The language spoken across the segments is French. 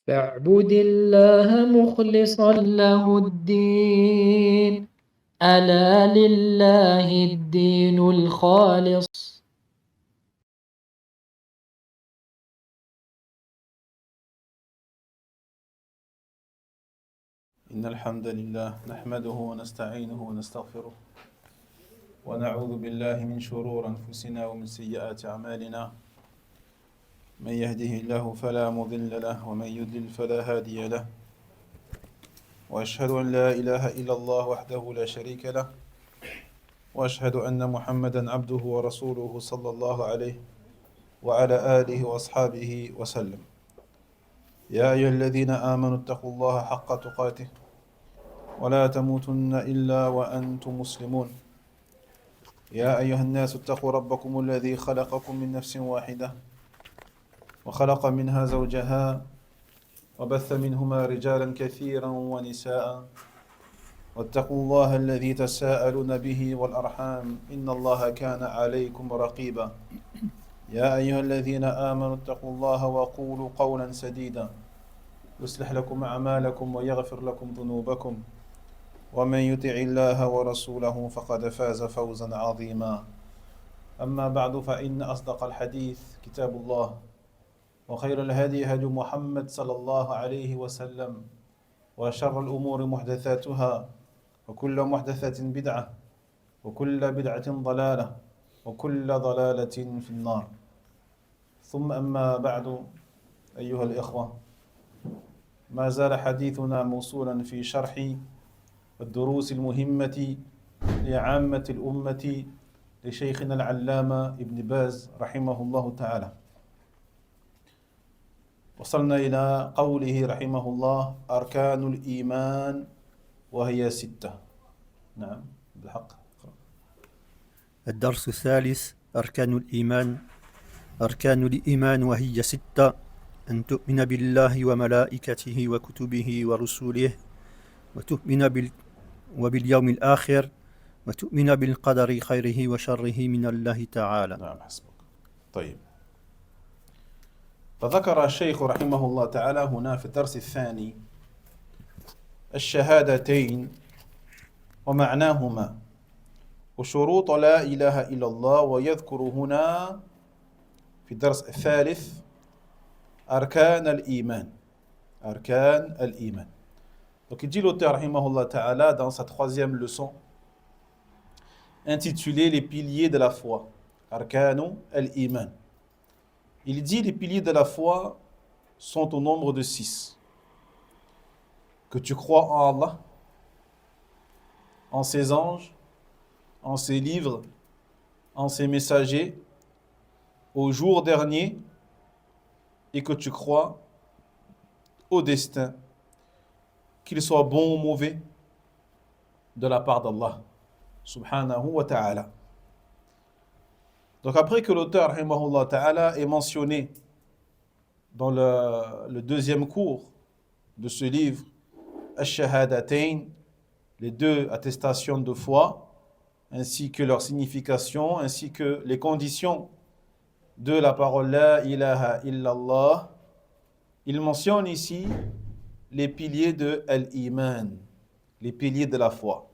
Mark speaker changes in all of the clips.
Speaker 1: فاعبد الله مخلصا له الدين. ألا لله الدين الخالص.
Speaker 2: إن الحمد لله نحمده ونستعينه ونستغفره ونعوذ بالله من شرور أنفسنا ومن سيئات أعمالنا. من يهده الله فلا مضل له ومن يضلل فلا هادي له، وأشهد أن لا إله إلا الله وحده لا شريك له، وأشهد أن محمدا عبده ورسوله صلى الله عليه وعلى آله وأصحابه وسلم. يا أيها الذين آمنوا اتقوا الله حق تقاته ولا تموتن إلا وأنتم مسلمون. يا أيها الناس اتقوا ربكم الذي خلقكم من نفس واحدة وخلق منها زوجها وبث منهما رجالا كثيرا ونساء، واتقوا الله الذي تساءلون به والأرحام إن الله كان عليكم رقيبا. يا أيها الذين آمنوا اتقوا الله وقولوا قولا سديدا يصلح لكم أعمالكم ويغفر لكم ذنوبكم، ومن يطع الله ورسوله فقد فاز فوزا عظيما. أما بعد، فإن أصدق الحديث كتاب الله، وخير الهدي هدي محمد صلى الله عليه وسلم، وشر الأمور محدثاتها، وكل محدثة بدعة، وكل بدعة ضلالة، وكل ضلالة في النار. ثم أما بعد، أيها الإخوة، ما زال حديثنا موصولا في شرح الدروس المهمة لعامة الأمة لشيخنا العلامة ابن باز رحمه الله تعالى. وصلنا إلى قوله رحمه الله: أركان الإيمان وهي 6. نعم بالحق.
Speaker 3: الدرس الثالث: أركان الإيمان. أركان الإيمان وهي 6: أن تؤمن بالله وملائكته وكتبه ورسله، وتؤمن وباليوم الآخر، وتؤمن بالقدر خيره وشره من الله تعالى.
Speaker 2: نعم حسبك. طيب، فذكر الشيخ رحمه الله تعالى هنا في الدرس الثاني الشهادتين ومعناهما وشروط لا إله إلا الله، ويذكر هنا في الدرس الثالث أركان الإيمان. أركان الإيمان. Donc il dit l'auteur rahimahullah ta'ala dans sa 3e leçon intitulée Les piliers de la foi, Arkanu al-Iman. Il dit les piliers de la foi sont au nombre de 6. Que tu crois en Allah, en ses anges, en ses livres, en ses messagers, au jour dernier, et que tu crois au destin, qu'il soit bon ou mauvais, de la part d'Allah subhanahu wa ta'ala. Donc après que l'auteur rahimahullah ta'ala ait mentionné dans le 2e cours de ce livre Ash-Shahadatain, les 2 attestations de foi, ainsi que leur signification, ainsi que les conditions de la parole La ilaha illallah, il mentionne ici les piliers de Al-Iman, les piliers de la foi.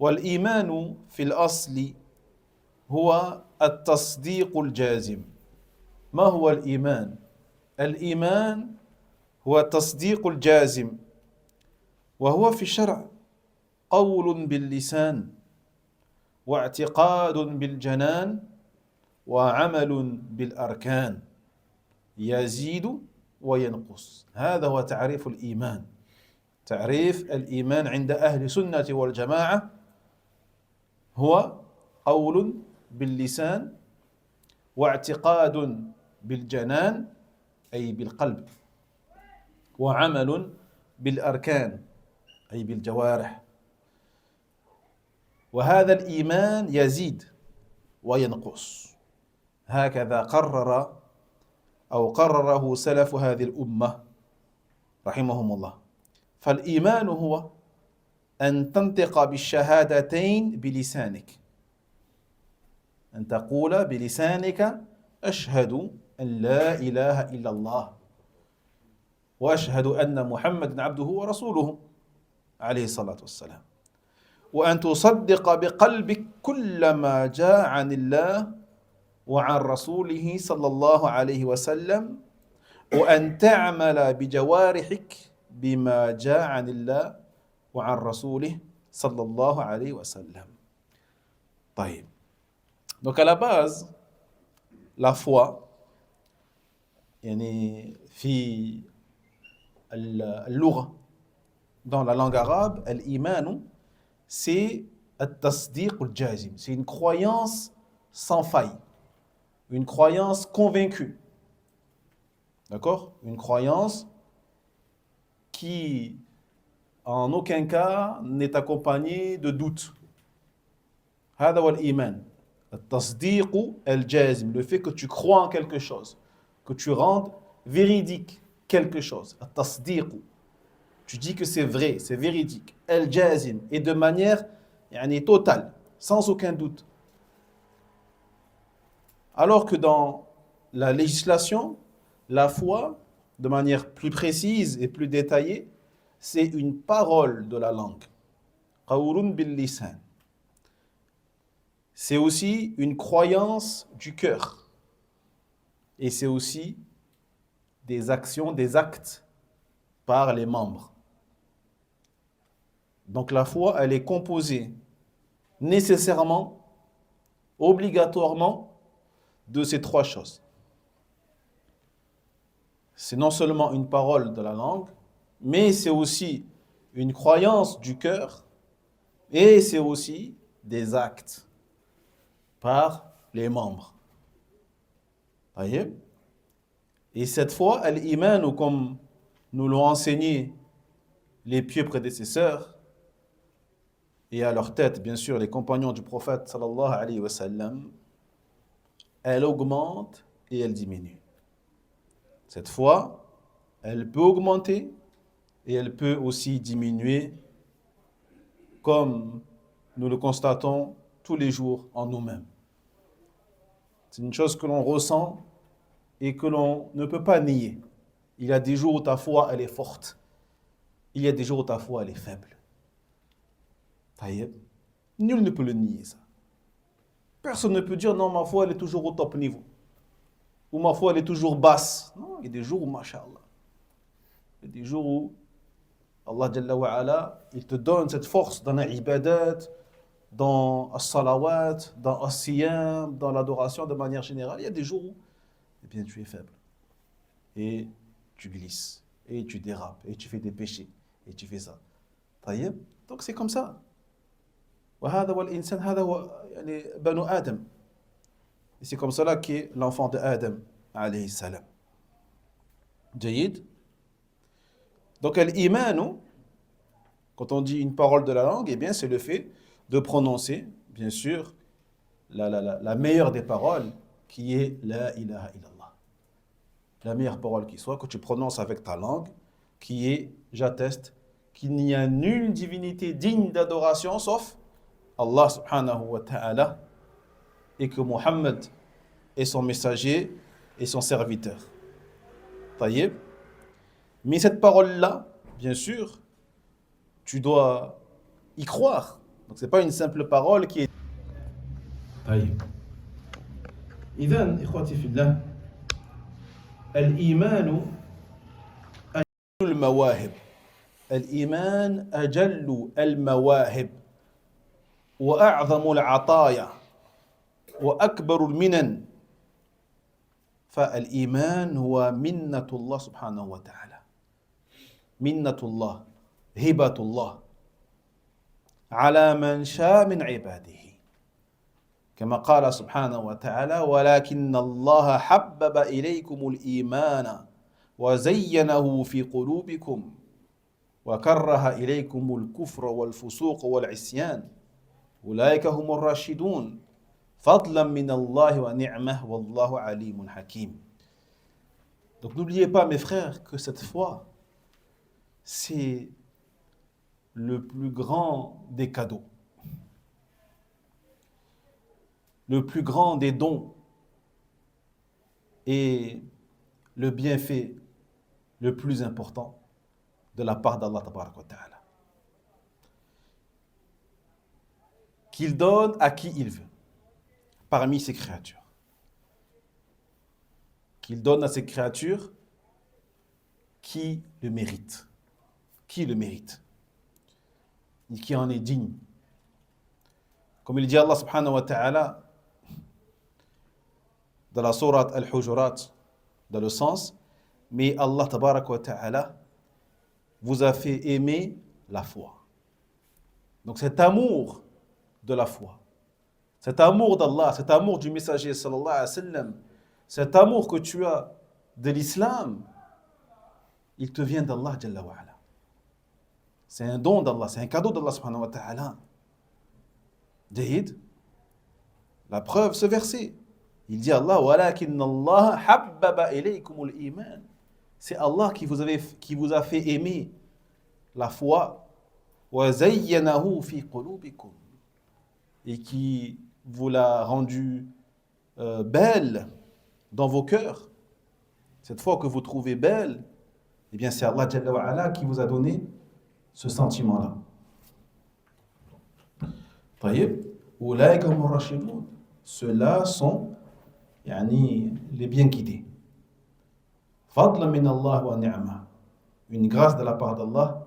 Speaker 2: Wal-Imanu fil asli huwa at-tasdiq al-jazim. ما هو الإيمان؟ الإيمان هو التصديق الجازم، وهو في الشرع قول باللسان واعتقاد بالجنان وعمل بالأركان يزيد وينقص. هذا هو تعريف الإيمان. تعريف الإيمان عند أهل السنة والجماعة هو قول باللسان واعتقاد بالجنان أي بالقلب، وعمل بالأركان أي بالجوارح. وهذا الإيمان يزيد وينقص، هكذا قرره سلف هذه الأمة رحمهم الله. فالإيمان هو أن تنطق بالشهادتين بلسانك، أن تقول بلسانك أشهد أن لا إله إلا الله، وأشهد أن محمد عبده ورسوله عليه الصلاة والسلام وأن تصدق بقلبك كل ما جاء عن الله وعن رسوله صلى الله عليه وسلم وأن تعمل بجوارحك بما جاء عن الله وعن رسوله صلى الله عليه وسلم. طيب. Donc à la base, la foi, يعني في اللغة, dans la langue arabe, الإيمان, c'est التصديق الجازم, c'est une croyance sans faille, une croyance convaincue. D'accord? Une croyance qui, en aucun cas, n'est accompagnée de doute. هذا هو الإيمان. التصديق الجازم, le fait que tu crois en quelque chose, que tu rendes véridique quelque chose. التصديق, tu dis que c'est vrai, c'est véridique. الجازم, et de manière يعني, totale, sans aucun doute. Alors que dans la législation, la foi, de manière plus précise et plus détaillée, c'est une parole de la langue. قول باللسان. C'est aussi une croyance du cœur. Et c'est aussi des actions, des actes par les membres. Donc la foi, elle est composée nécessairement, obligatoirement, de ces trois choses. C'est non seulement une parole de la langue, mais c'est aussi une croyance du cœur et c'est aussi des actes par les membres. Voyez? Et cette fois, al-iman, ou comme nous l'ont enseigné les pieux prédécesseurs, et à leur tête, bien sûr, les compagnons du prophète, sallallahu alayhi wa sallam, elle augmente et elle diminue. Cette foi, elle peut augmenter et elle peut aussi diminuer, comme nous le constatons tous les jours en nous-mêmes. C'est une chose que l'on ressent et que l'on ne peut pas nier. Il y a des jours où ta foi, elle est forte. Il y a des jours où ta foi, elle est faible. Taïeb. Nul ne peut le nier, ça. Personne ne peut dire, non, ma foi, elle est toujours au top niveau. Ou ma foi, elle est toujours basse. Non, il y a des jours où, masha'Allah, il y a des jours où Allah Jalla wa Ala, il te donne cette force dans la ibadat, dans as-salawat, dans as-siyam, dans l'adoration de manière générale. Il y a des jours où, eh bien, tu es faible. Et tu glisses, et tu dérapes, et tu fais des péchés, et tu fais ça. Taïeb. Donc c'est comme ça. وهذا هو الإنسان, هذا هو يعني بنو آدم. Et c'est comme cela qu'est l'enfant de Adam, alayhi salam. Jayyid. Donc, al-imanu, quand on dit une parole de la langue, eh bien, c'est le fait de prononcer, bien sûr, la meilleure des paroles, qui est la ilaha illallah. La meilleure parole qui soit, que tu prononces avec ta langue, qui est, j'atteste, qu'il n'y a nulle divinité digne d'adoration, sauf Allah subhanahu wa ta'ala, et que Muhammad est son messager et son serviteur. Taïeb. Mais cette parole-là, bien sûr, tu dois y croire. Donc ce n'est pas une simple parole qui est... Taïeb. إذن إخوتي في الله الإيمان أجل المواهب. الإيمان أجل المواهب وأعظم العطايا وأكبر المنن. فالإيمان هو منة الله سبحانه وتعالى, منة الله, هبة الله على من شاء من عباده, كما قال سبحانه وتعالى ولكن الله حبب إليكم الإيمان وزينه في قلوبكم وكره إليكم الكفر والفسوق والعصيان أولئك هم الراشدون فضلا من الله ونعمه والله عليم حكيم. Donc n'oubliez pas, mes frères, que cette foi, c'est le plus grand des cadeaux, le plus grand des dons et le bienfait le plus important de la part d'Allah tabaraka wa ta'ala. Qu'il donne à qui il veut, parmi ses créatures. Qu'il donne à ses créatures qui le mérite. Qui le mérite et qui en est digne. Comme il dit Allah subhanahu wa ta'ala dans la sourate Al-Hujurat, dans le sens, mais Allah tabaraka wa ta'ala vous a fait aimer la foi. Donc cet amour de la foi, cet amour d'Allah, cet amour du messager sallallahu alayhi wa sallam, cet amour que tu as de l'islam, il te vient d'Allah Jalla wa ala. C'est un don d'Allah, c'est un cadeau d'Allah subhanahu wa ta'ala. Jahid, la preuve, ce verset. Il dit Allah, walakin Allah habbaba ilaykumul iman. C'est Allah qui vous a fait aimer la foi, wa zayyanahu fi qulubikum, et qui vous l'a rendu belle dans vos cœurs. Cette foi que vous trouvez belle, eh bien c'est Allah Jalla wa ala qui vous a donné ce sentiment-là. Taïb, ulaika hum rashidun. Ceux-là sont les bien guidés. Fadla min Allah wa ni'ma. Une grâce de la part d'Allah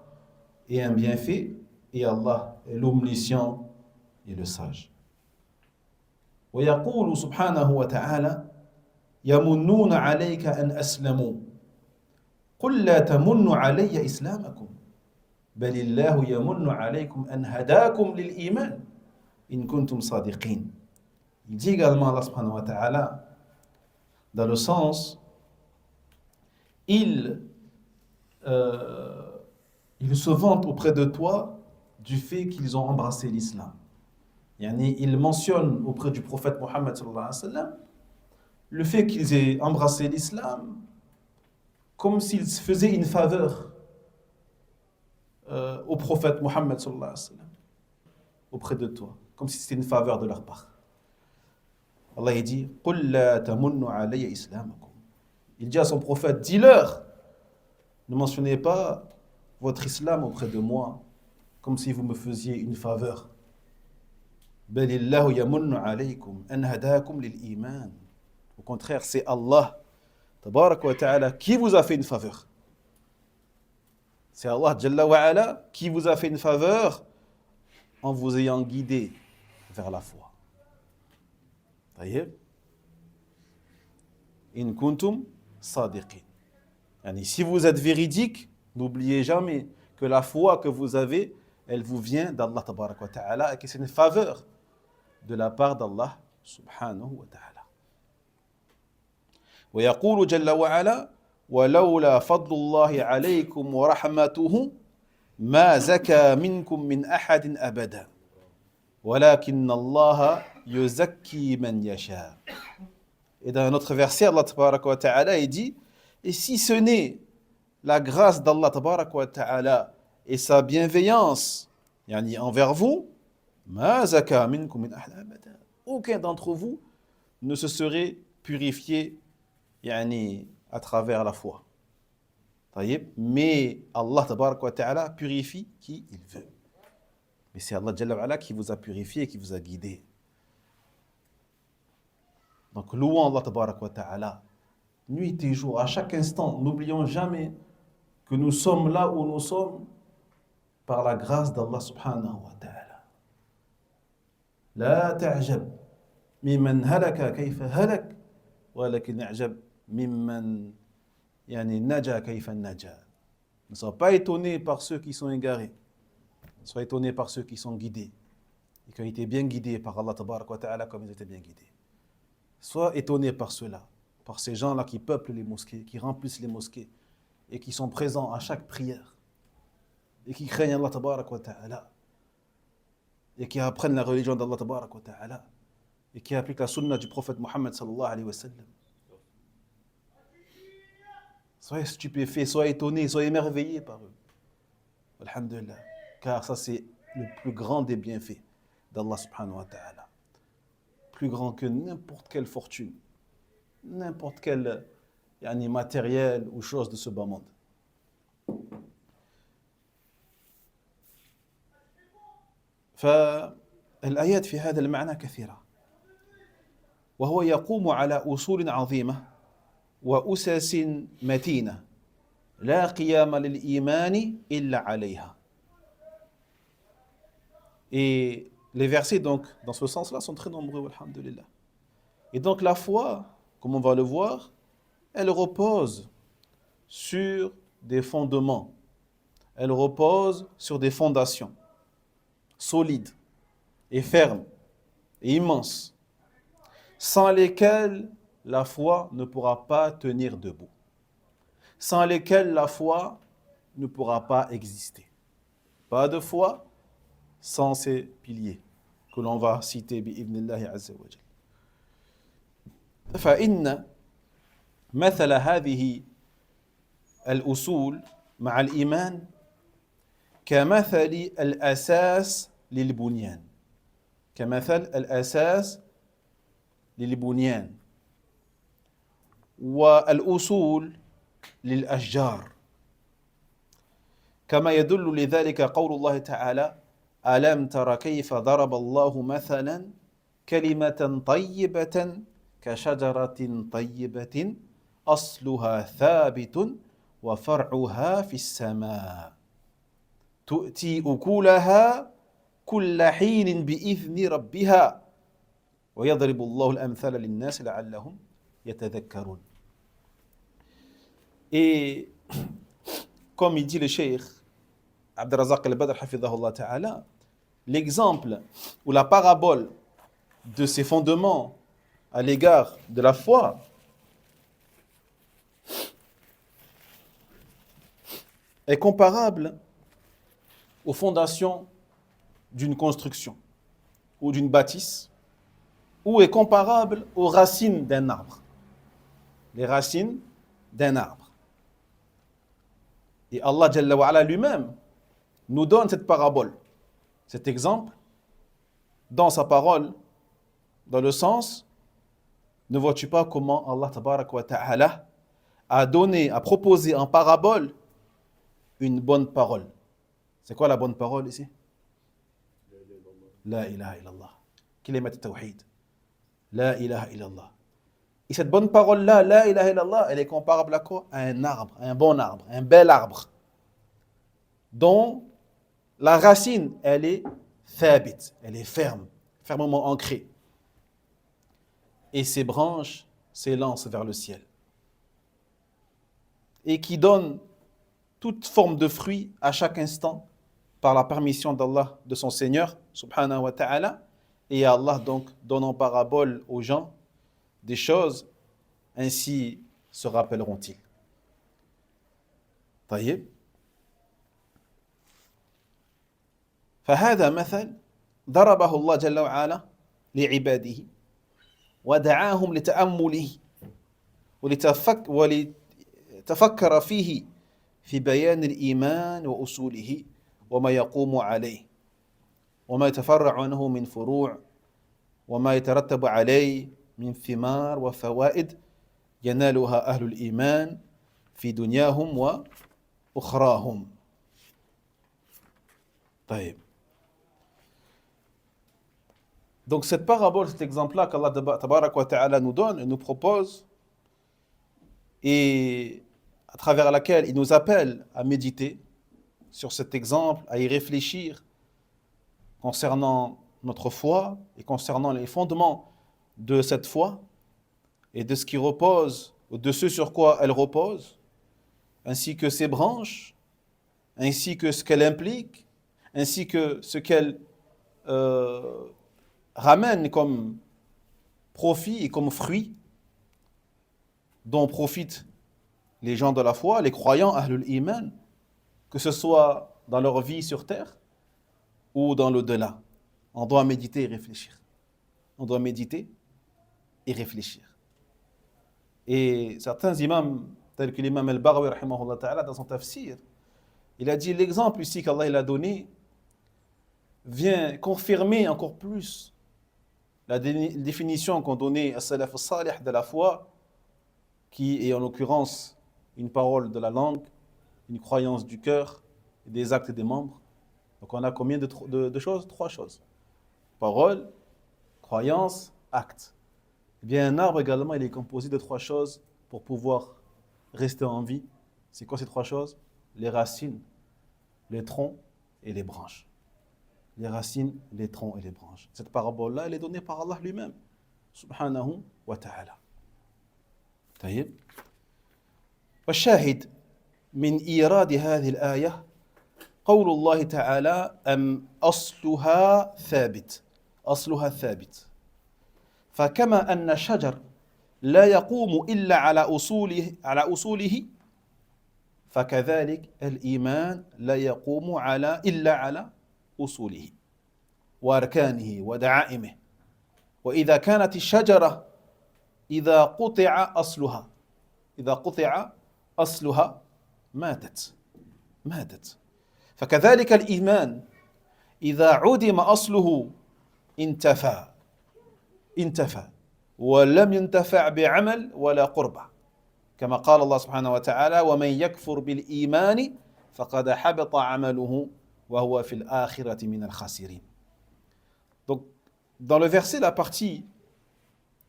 Speaker 2: et un bienfait, et Allah est l'omniscient et le sage. Wa yaqulu subhanahu wa ta'ala yamunnuna alayka an aslamu. Qul la tamunnu alayya islamakum. Balillahu yamunnu alaykum an hadakum lil iman. In kuntum sadiqin. Il dit également Allah subhanahu wa ta'ala dans le sens il se vantent auprès de toi du fait qu'ils ont embrassé l'islam. Il mentionne auprès du prophète Mohammed sallallahu alayhi wa sallam le fait qu'ils aient embrassé l'islam comme s'ils faisaient une faveur au prophète Mohammed sallallahu alayhi wa sallam auprès de toi, comme si c'était une faveur de leur part. Allah il dit Qul la tamunnu alayya islamakum. Il dit à son prophète, dis-leur, ne mentionnez pas votre islam auprès de moi comme si vous me faisiez une faveur. Balillahu yamunnu alaykum an hadakum lil iman. Au contraire, c'est Allah tabaraka wa ta'ala qui vous a fait une faveur. C'est Allah Jalla wa ala qui vous a fait une faveur en vous ayant guidé vers la foi. Taïeb. In kuntum sadiqin. Si vous êtes véridique, n'oubliez jamais que la foi que vous avez, elle vous vient d'Allah tabaraka wa ta'ala et que c'est une faveur de la part d'Allah subhanahu wa ta'ala. Wa yaqulu jalla wa ala ولولا فضل الله عليكم ورحمته ما زكى منكم من أحد أبدا ولكن الله يزكي من يشاء. Et dans un autre verset, Allah tabaraka wa ta'ala il dit, et si ce n'est la grâce d'Allah tabaraka wa ta'ala et sa bienveillance envers vous, ما زكى منكم من أحد أبدا. Aucun d'entre vous ne se serait purifié à travers la foi. Mais Allah tabaraka wa ta'ala purifie qui il veut. Mais c'est Allah Jalla wa ala qui vous a purifié, qui vous a guidé. Donc louons Allah tabaraka wa ta'ala nuit et jour, à chaque instant. N'oublions jamais que nous sommes là où nous sommes par la grâce d'Allah subhanahu wa ta'ala. La ta'jab mimman halaka kayfa halak walakin i'jab mimman naja kayfa naja. Ne sois pas étonné par ceux qui sont égarés. Sois étonné par ceux qui sont guidés et qui ont été bien guidés par Allah tabaraka wa ta'ala comme ils étaient bien guidés. Sois étonné par ceux-là, par ces gens-là qui peuplent les mosquées, qui remplissent les mosquées et qui sont présents à chaque prière et qui craignent Allah tabaraka wa ta'ala et qui apprennent la religion d'Allah tabaraka wa ta'ala et qui appliquent la sunna du prophète Mohammed sallallahu alayhi wa sallam. Soyez stupéfait, soyez étonné, soyez émerveillé par eux. Alhamdulillah. Car ça c'est le plus grand des bienfaits d'Allah subhanahu wa ta'ala. Plus grand que n'importe quelle fortune, n'importe quel matériel ou chose de ce bas monde. فالآيات في هذا المعنى كثيرة وهو يقوم على أصول عظيمة وأسس متينة لا قيام للإيمان إلا عليها. Et les versets donc dans ce sens-là sont très nombreux, alhamdulillah. Et donc la foi, comme on va le voir, elle repose sur des fondements, elle repose sur des fondations solides et fermes et immenses, sans lesquelles la foi ne pourra pas tenir debout, sans lesquelles la foi ne pourra pas exister. Pas de foi sans ces piliers que l'on va citer bi'idhnillahi azza wa jal. فإن مثل هذه الأصول مع الإيمان كمثل الأساس للبنيان، كمثل الأساس للبنيان والأصول للأشجار، كما يدل لذلك قول الله تعالى: ألم تر كيف ضرب الله مثلا كلمة طيبة كشجرة طيبة أصلها ثابت وفرعها في السماء تؤتي أكلها كل حين بإذن ربها ويضرب الله الأمثال للناس لعلهم يتذكرون. Et comme il dit le cheikh Abdelrazak al-Badr hafidhahullah ta'ala, l'exemple ou la parabole de ces fondements à l'égard de la foi est comparable aux fondations d'une construction ou d'une bâtisse, ou est comparable aux racines d'un arbre. Les racines d'un arbre. Et Allah Jalla wa Ala lui-même nous donne cette parabole, cet exemple, dans sa parole, dans le sens: ne vois-tu pas comment Allah Tabarak wa Ta'ala a donné, a proposé en parabole une bonne parole. C'est quoi la bonne parole ici? La ilaha illallah. Kalimat tawhid. La ilaha illallah. Et cette bonne parole-là, la ilaha illallah, elle est comparable à quoi? À un arbre, un bon arbre, un bel arbre, dont la racine, elle est thabit, elle est ferme, fermement ancrée. Et ses branches s'élancent vers le ciel. Et qui donne toute forme de fruits à chaque instant par la permission d'Allah, de son Seigneur, subhanahu wa ta'ala. Et Allah donc donne en parabole aux gens des choses, ainsi se rappelleront-ils. طيب. فهذا مثل ضربه الله جل وعلا لعباده ودعاهم لتأمله ولتفكر فيه في بيان الإيمان وأصوله وما يقوم عليه وما يتفرع عنه من فروع وما يترتب عليه من ثمار وفوائد ينالها أهل الإيمان في دنياهم وأخراهم. طيب. Donc cette parabole, cet exemple-là qu'Allah Tabarak wa Ta'ala nous donne et nous propose, et à travers laquelle il nous appelle à méditer sur cet exemple, à y réfléchir concernant notre foi et concernant les fondements de cette foi et de ce qui repose, ou de ce sur quoi elle repose, ainsi que ses branches, ainsi que ce qu'elle implique, ainsi que ce qu'elle ramène comme profit et comme fruit dont profitent les gens de la foi, les croyants, Ahlul Iman, que ce soit dans leur vie sur terre ou dans l'au-delà. On doit méditer et réfléchir. On doit méditer et réfléchir. Et certains imams, tels que l'imam al-Baghawi, rahimahullah ta'ala, dans son tafsir, il a dit l'exemple ici qu'Allah il a donné vient confirmer encore plus la définition qu'ont donnée as-salaf as-salih de la foi, qui est en l'occurrence une parole de la langue, une croyance du cœur, des actes et des membres, Donc on a combien de choses? 3 choses. Parole, croyance, acte. Eh bien, un arbre également, il est composé de 3 choses pour pouvoir rester en vie. C'est quoi ces 3 choses? Les racines, les troncs et les branches. Les racines, les troncs et les branches. Cette parabole-là, elle est donnée par Allah lui-même, subhanahu wa ta'ala. طيب. والشاهد من إيراد هذه الآية قول الله تعالى أصلها ثابت. أصلها ثابت. فكما أن الشجر لا يقوم إلا على أصوله فكذلك الإيمان لا يقوم إلا على أصوله وأركانه ودعائمه. وإذا كانت الشجرة إذا قطع أصلها ماتت. فكذلك الإيمان إذا عدم أصله انتفى ولم ينتفع بعمل ولا قربة كما قال الله سبحانه وتعالى ومن يكفر بالإيمان فقد حبط عمله وهو في الآخرة من الخاسرين. Donc dans le verset, la partie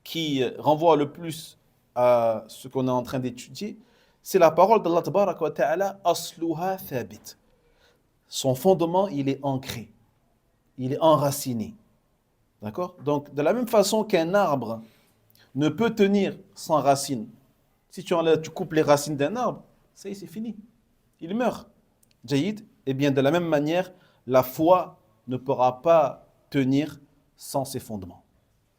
Speaker 2: qui renvoie le plus à ce qu'on est en train d'étudier, c'est la parole d'Allah tabaraka wa ta'ala, asluha thabit. Son fondement, il est ancré, il est enraciné. D'accord? Donc, de la même façon qu'un arbre ne peut tenir sans racines, si tu coupes les racines d'un arbre, c'est fini, il meurt. Jaïd, eh bien, de la même manière, la foi ne pourra pas tenir sans ses fondements,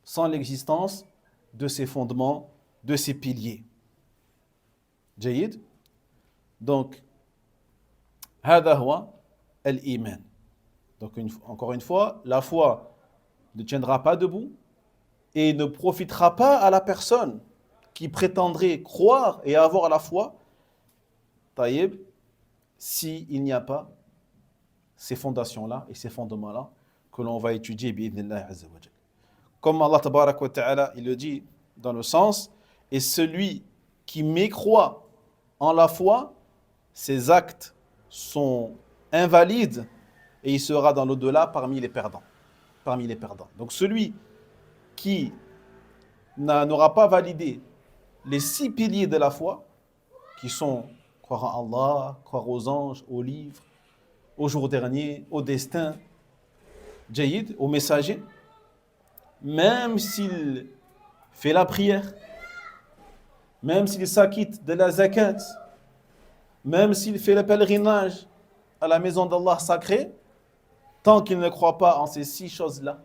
Speaker 2: sans l'existence de ses fondements, de ses piliers. Jaïd. Donc, هذا هو الإيمان. Donc, encore une fois, la foi ne tiendra pas debout et ne profitera pas à la personne qui prétendrait croire et avoir la foi, taïb, s'il n'y a pas ces fondations-là et ces fondements-là que l'on va étudier, bi'idhnillah azza wa jal. Comme Allah tabarak wa ta'ala, il le dit dans le sens, et celui qui mécroit en la foi, ses actes sont invalides et il sera dans l'au-delà parmi les perdants. Donc celui qui n'aura pas validé les 6 piliers de la foi, qui sont croire en Allah, croire aux anges, aux livres, au jour dernier, au destin, jaïd, au messager, même s'il fait la prière, même s'il s'acquitte de la zakat, même s'il fait le pèlerinage à la maison d'Allah sacrée, tant qu'il ne croit pas en ces 6 choses-là,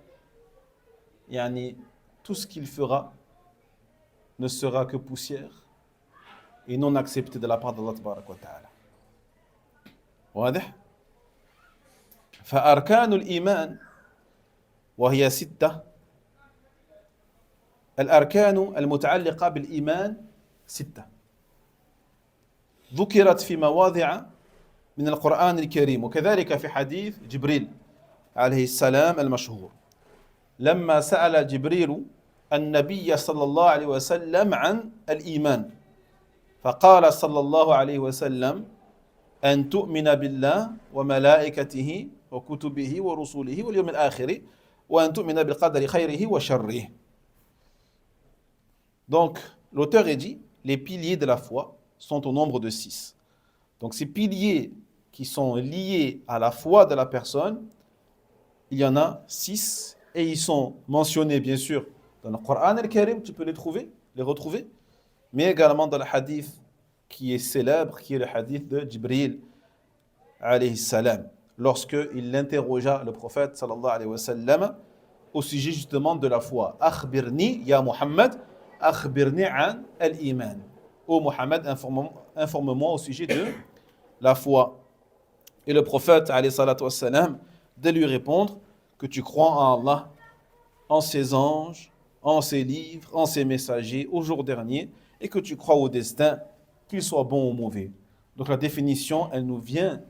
Speaker 2: yani, tout ce qu'il fera ne sera que poussière et non accepté de la part d'Allah tabaraka wa ta'ala. واضح؟ فأركان الإيمان وهي 6. الأركان المتعلقة بالإيمان 6 ذكرت في مواضع من القرآن الكريم وكذلك في حديث جبريل عليه السلام المشهور لما سأل جبريل النبي صلى الله عليه وسلم عن الإيمان فقال صلى الله عليه وسلم أن تؤمن بالله وملائكته وكتبه ورسله واليوم الآخر وأن تؤمن بالقدر خيره وشره. Donc, l'auteur a dit, les piliers de la foi sont au nombre de 6. Donc, ces piliers qui sont liés à la foi de la personne, il y en a 6 et ils sont mentionnés, bien sûr, dans le Coran al-Karim, tu peux les retrouver, mais également dans le hadith qui est célèbre, qui est le hadith de Jibril, alayhi salam, lorsqu'il l'interrogea, le prophète, sallallahu alayhi wa sallam, au sujet justement de la foi. Akhbirni, ya Muhammad, akhbirni an al-iman. Ô Muhammad, informe-moi au sujet de la foi. Et le prophète, alayhi salatu wa salam, de lui répondre que tu crois en Allah, en ses anges, en ses livres, en ses messagers, au jour dernier, et que tu crois au destin, qu'il soit bon ou mauvais. Donc la définition, elle nous vient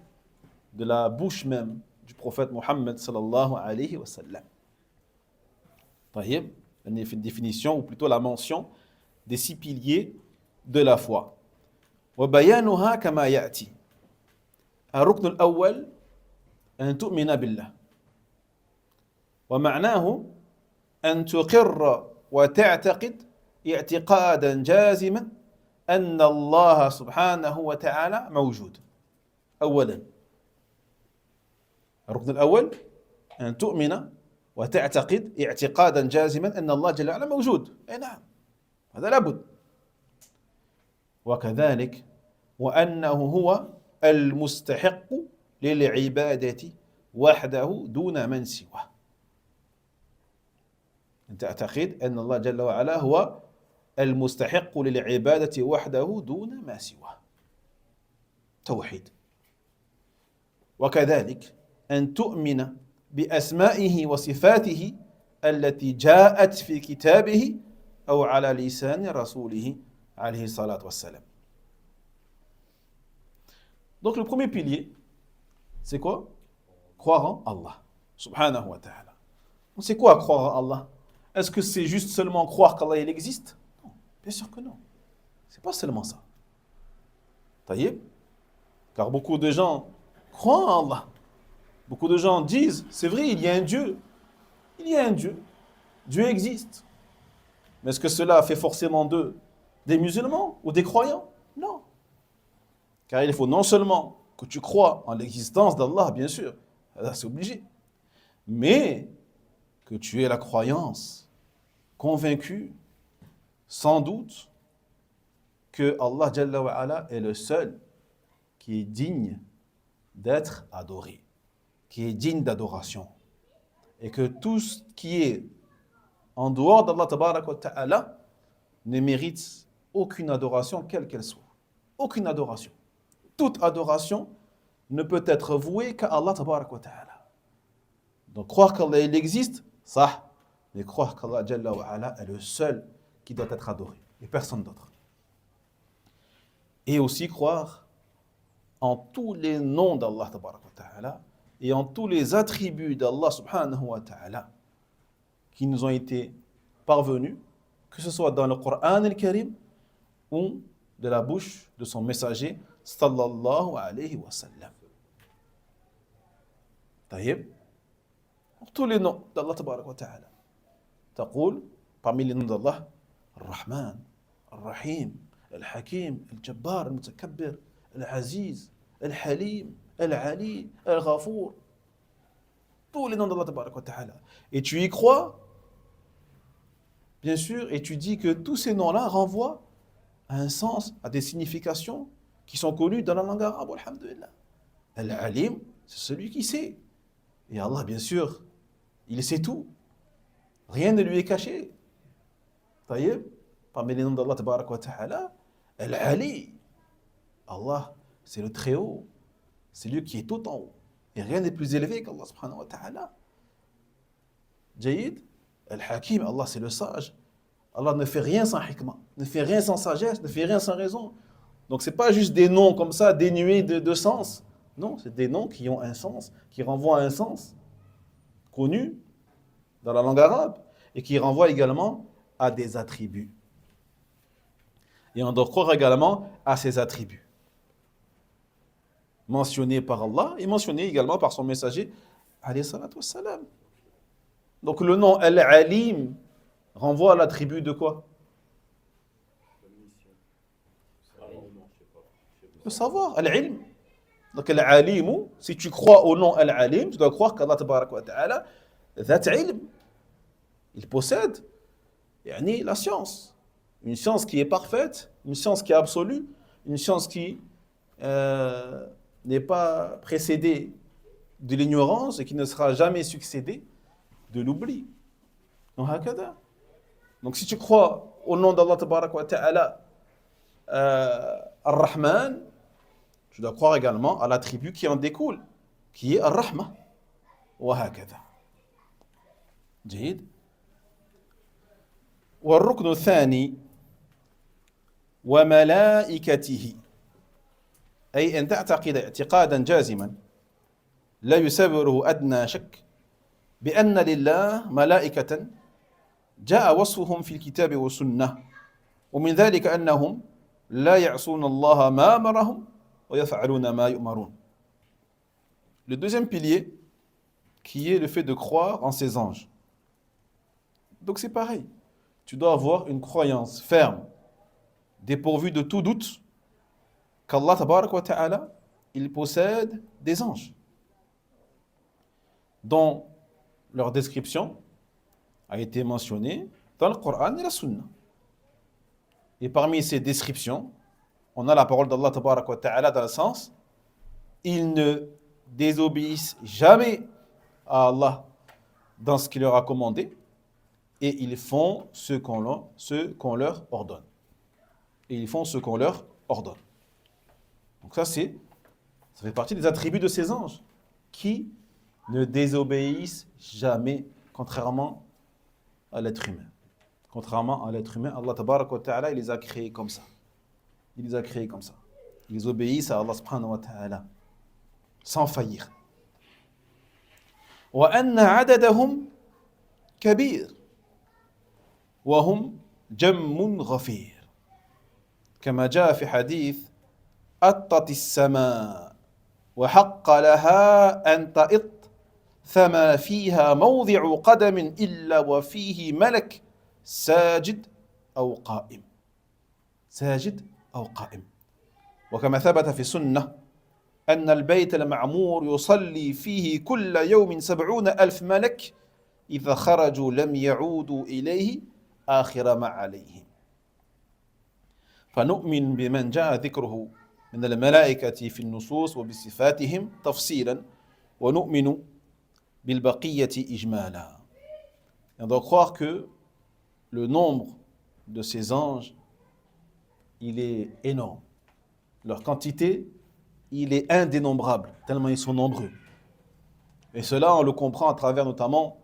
Speaker 2: de la bouche même du prophète Muhammad sallallahu alayhi wa sallam. طيب, une définition, ou plutôt la mention des 6 piliers de la foi. وبيانها كما يأتي. الركن الأول أن تؤمن بالله ومعناه أن تقر وتعتقد اعتقادا جازما أن الله سبحانه وتعالى موجود. أولا الركن الأول أن تؤمن وتعتقد اعتقادا جازما أن الله جل وعلا موجود. أي نعم، هذا لابد. وكذلك وأنه هو المستحق للعبادة وحده دون من سواه. أن تعتقد أن الله جل وعلا هو المستحق للعبادة وحده دون ما سواه. توحيد. وكذلك أن تؤمن بأسمائه وصفاته التي جاءت في كتابه أو على لسان رسوله عليه الصلاة والسلام. Donc le premier pilier, c'est quoi? Croire en Allah, subhanahu wa ta'ala. C'est quoi croire en Allah? Est-ce que c'est juste seulement croire qu'Allah il existe? Non, bien sûr que non. C'est pas seulement ça. Taïeb? Car beaucoup de gens croient en Allah. Beaucoup de gens disent, c'est vrai, il y a un Dieu. Il y a un Dieu. Dieu existe. Mais est-ce que cela fait forcément d'eux des musulmans ou des croyants? Non. Car il faut non seulement que tu crois en l'existence d'Allah, bien sûr, c'est obligé, mais que tu aies la croyance convaincue, sans doute, que Allah Jalla wa Ala est le seul qui est digne d'être adoré, qui est digne d'adoration, et que tout ce qui est en dehors d'Allah Tabarak wa Ta'ala ne mérite aucune adoration, quelle qu'elle soit. Aucune adoration. Toute adoration ne peut être vouée qu'à Allah Tabarak wa Ta'ala. Donc croire qu'Allah il existe, ça, mais croire qu'Allah Jalla wa Ala est le seul qui doit être adoré, et personne d'autre. Et aussi croire en tous les noms d'Allah Tabarak wa Ta'ala et en tous les attributs d'Allah Subhanahu wa Ta'ala qui nous ont été parvenus, que ce soit dans le Coran al-Karim ou de la bouche de son messager sallallahu alayhi wa sallam. Taïeb, tous les noms d'Allah Tabarak wa Ta'ala. Taqoul, parmi les noms d'Allah, Ar-Rahman, Ar-Rahim, Al-Hakim, Al-Jabbar, Al-Mutakabbir, Al-Aziz, Al-Halim, Al-Ali, Al-Ghafour. Tous les noms d'Allah Tabarak wa Ta'ala. Et tu y crois, bien sûr, et tu dis que tous ces noms-là renvoient à un sens, à des significations qui sont connues dans la langue arabe, alhamdulillah. Al-Alim, c'est celui qui sait. Et Allah, bien sûr, il sait tout. Rien ne lui est caché. Taïeb, parmi les noms d'Allah Tabarak wa Ta'ala, Al-Ali. Allah, c'est le très haut. C'est lui qui est tout en haut. Et rien n'est plus élevé qu'Allah subhanahu wa ta'ala. Jaïd, Al-Hakim, Allah c'est le sage. Allah ne fait rien sans hikmah, ne fait rien sans sagesse, ne fait rien sans raison. Donc c'est pas juste des noms comme ça, dénués de sens. Non, c'est des noms qui ont un sens, qui renvoient à un sens connu dans la langue arabe et qui renvoient également à des attributs. Et on doit croire également à ces attributs mentionnés par Allah et mentionnés également par son messager alayhi salatu wassalam. Donc le nom Al-Alim renvoie à l'attribut de quoi? Le savoir, Al-Ilm. Donc Al-Alim, si tu crois au nom Al-Alim, tu dois croire qu'Allah Tabarak wa Ta'ala Dhat Ilm. Il possède la science. Une science qui est parfaite, une science qui est absolue, une science qui n'est pas précédée de l'ignorance et qui ne sera jamais succédée de l'oubli. Donc si tu crois au nom d'Allah Tabarak wa Ta'ala Ar-Rahman, tu dois croire également à l'attribut qui en découle, qui est Ar-Rahma. وهكذا. جيد. والركن الثاني وملائكته، أي أن تعتقد اعتقادا جازما لا يسبره أدنى شك بأن لله ملائكة جاء وصفهم في الكتاب والسنة، ومن ذلك أنهم لا يعصون الله ما أمرهم ويفعلون ما يؤمرون. Le deuxième pilier, qui est le fait de croire en ces anges. Donc c'est pareil. Tu dois avoir une croyance ferme, dépourvue de tout doute, qu'Allah tabarak wa ta'ala, il possède des anges, dont leur description a été mentionnée dans le Coran et la Sunna. Et parmi ces descriptions, on a la parole d'Allah tabarak wa ta'ala dans le sens, ils ne désobéissent jamais à Allah dans ce qu'il leur a commandé et ils font ce qu'on leur ordonne. Et ils font ce qu'on leur ordonne. Donc ça fait partie des attributs de ces anges qui ne désobéissent jamais, contrairement à l'être humain. Contrairement à l'être humain, Allah tabarak wa ta'ala, il les a créés comme ça. Il les a créés comme ça. Ils obéissent à Allah subhanahu wa ta'ala sans faillir. وَأَنَّ عَدَدَهُمْ كَبِيرٌ وَهُمْ جَمٌّ غَفِيرٌ كما جاء في حديث أطت السماء وحق لها أن تئط فما فيها موضع قدم إلا وفيه ملك ساجد أو قائم ساجد أو قائم وكما ثبت في السنة أن البيت المعمور يصلي فيه كل يوم 70,000 ملك إذا خرجوا لم يعودوا إليه آخر ما عليهم فنؤمن بمن جاء ذكره من الملائكة في النصوص وبصفاتهم تفصيلا ونؤمن بالبقية إجمالا. Et on doit croire que le nombre de ces anges, il est énorme. Leur quantité, il est indénombrable, tellement ils sont nombreux. Et cela, on le comprend à travers notamment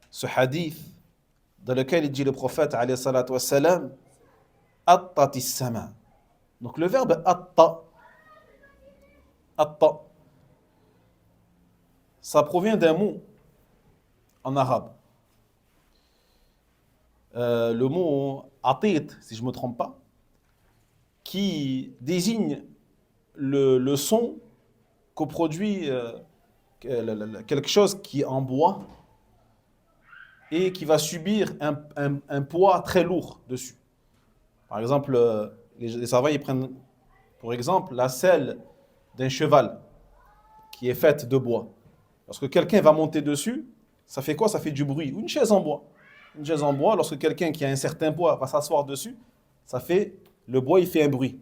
Speaker 2: ce hadith dans lequel il dit le prophète alayhi salatu wassalam, Attatis sama. Donc le verbe atta, ça provient d'un mot en arabe. Le mot atit, si je ne me trompe pas, qui désigne le son que produit quelque chose qui est en bois et qui va subir un poids très lourd dessus. Par exemple, les savants ils prennent pour exemple la selle d'un cheval qui est faite de bois. Lorsque quelqu'un va monter dessus, ça fait quoi? Ça fait du bruit. Ou une chaise en bois. Une chaise en bois, lorsque quelqu'un qui a un certain poids va s'asseoir dessus, le bois il fait un bruit.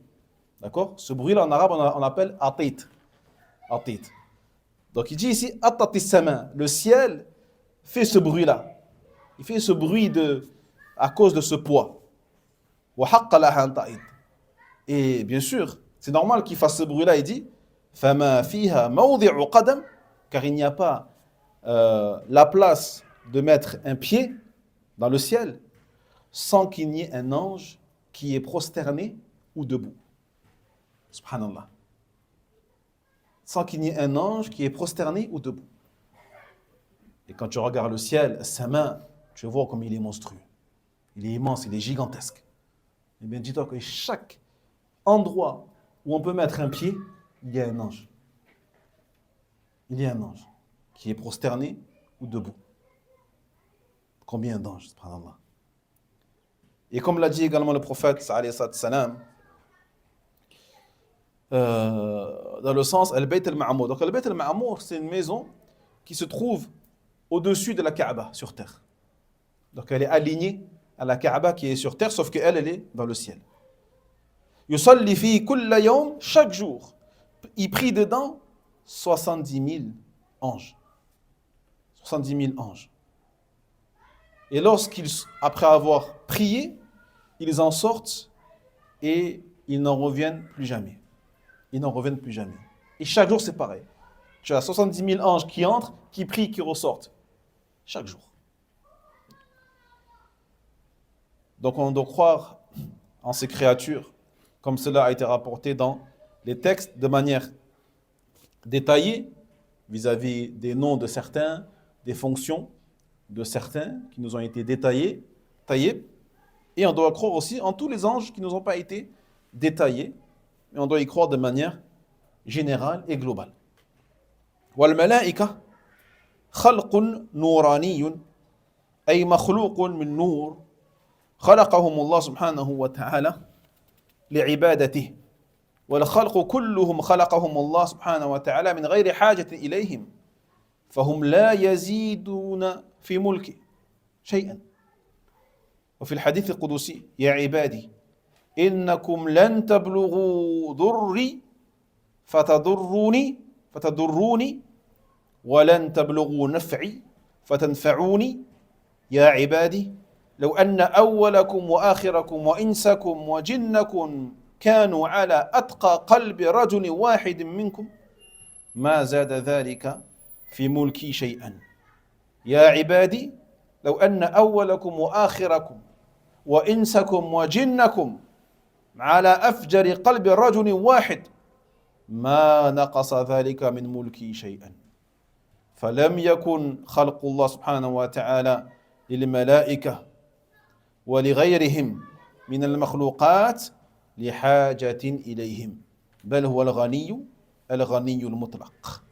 Speaker 2: D'accord? Ce bruit-là en arabe on appelle atit. Atit. Donc il dit ici attatis sama. Le ciel fait ce bruit-là. Il fait ce bruit à cause de ce poids. Wa haqqa laha an ta'id. Et bien sûr, c'est normal qu'il fasse ce bruit-là. Il dit fama fiha mawdi'u qadam, car il n'y a pas la place de mettre un pied dans le ciel sans qu'il n'y ait un ange qui est prosterné ou debout. Subhanallah. Sans qu'il n'y ait un ange qui est prosterné ou debout. Et quand tu regardes le ciel, sa main, tu vois comme il est monstrueux. Il est immense, il est gigantesque. Eh bien, dis-toi que chaque endroit où on peut mettre un pied, il y a un ange. Il y a un ange qui est prosterné ou debout. Combien d'anges, subhanallah. Et comme l'a dit également le prophète, alayhi salam, dans le sens al-Bayt al-Ma'mour. Donc al-Bayt al-Ma'mour, c'est une maison qui se trouve au-dessus de la Kaaba, sur terre. Donc elle est alignée à la Kaaba qui est sur terre, sauf qu'elle, elle est dans le ciel. Yusalli fi kulla yawm, chaque jour, il prie dedans 70 000 anges. 70 000 anges. Et après avoir prié, ils en sortent et ils n'en reviennent plus jamais. Ils n'en reviennent plus jamais. Et chaque jour, c'est pareil. Tu as 70 000 anges qui entrent, qui prient, qui ressortent. Chaque jour. Donc on doit croire en ces créatures, comme cela a été rapporté dans les textes, de manière détaillée, vis-à-vis des noms de certains, des fonctions de certains qui nous ont été détaillés. Et on doit croire aussi en tous les anges qui ne nous ont pas été détaillés. Mais on doit y croire de manière générale et globale. والملائكة خلق نوراني أي مخلوق من نور خلقهم الله سبحانه وتعالى لعبادته والخلق كلهم خلقهم الله سبحانه وتعالى من غير حاجة إليهم فهم لا يزيدون في ملكه شيئا وفي الحديث القدسي يا عبادي إنكم لن تبلغوا ضري فتضروني ولن تبلغوا نفعي فتنفعوني يا عبادي لو أن أولكم وآخركم وإنسكم وجنكم كانوا على أتقى قلب رجل واحد منكم ما زاد ذلك في ملكي شيئا يا عبادي لو أن أولكم وآخركم وإنسكم وجنكم على أفجر قلب رجل واحد ما نقص ذلك من ملكي شيئا فلم يكن خلق الله سبحانه وتعالى للملائكة ولغيرهم من المخلوقات لحاجة إليهم بل هو الغني المطلق.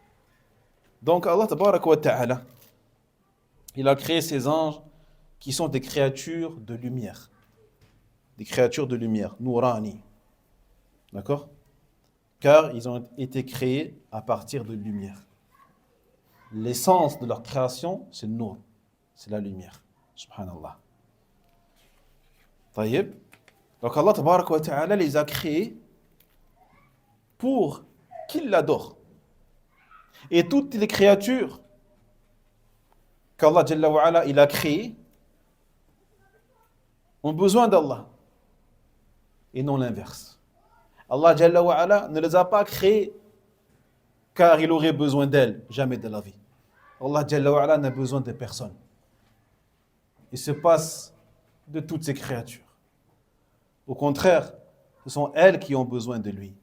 Speaker 2: Donc Allah tabarak wa ta'ala, il a créé ces anges qui sont des créatures de lumière. Des créatures de lumière, Nourani. D'accord? Car ils ont été créés à partir de lumière. L'essence de leur création, c'est le Nour, c'est la lumière. Subhanallah. Taïeb. Donc Allah tabarak wa ta'ala les a créés pour qu'ils l'adorent. Et toutes les créatures qu'Allah Jalla wa ala, il a créées ont besoin d'Allah et non l'inverse. Allah Jalla wa ala ne les a pas créées car il aurait besoin d'elles, jamais de la vie. Allah Jalla wa ala n'a besoin de personne. Il se passe de toutes ces créatures. Au contraire, ce sont elles qui ont besoin de lui.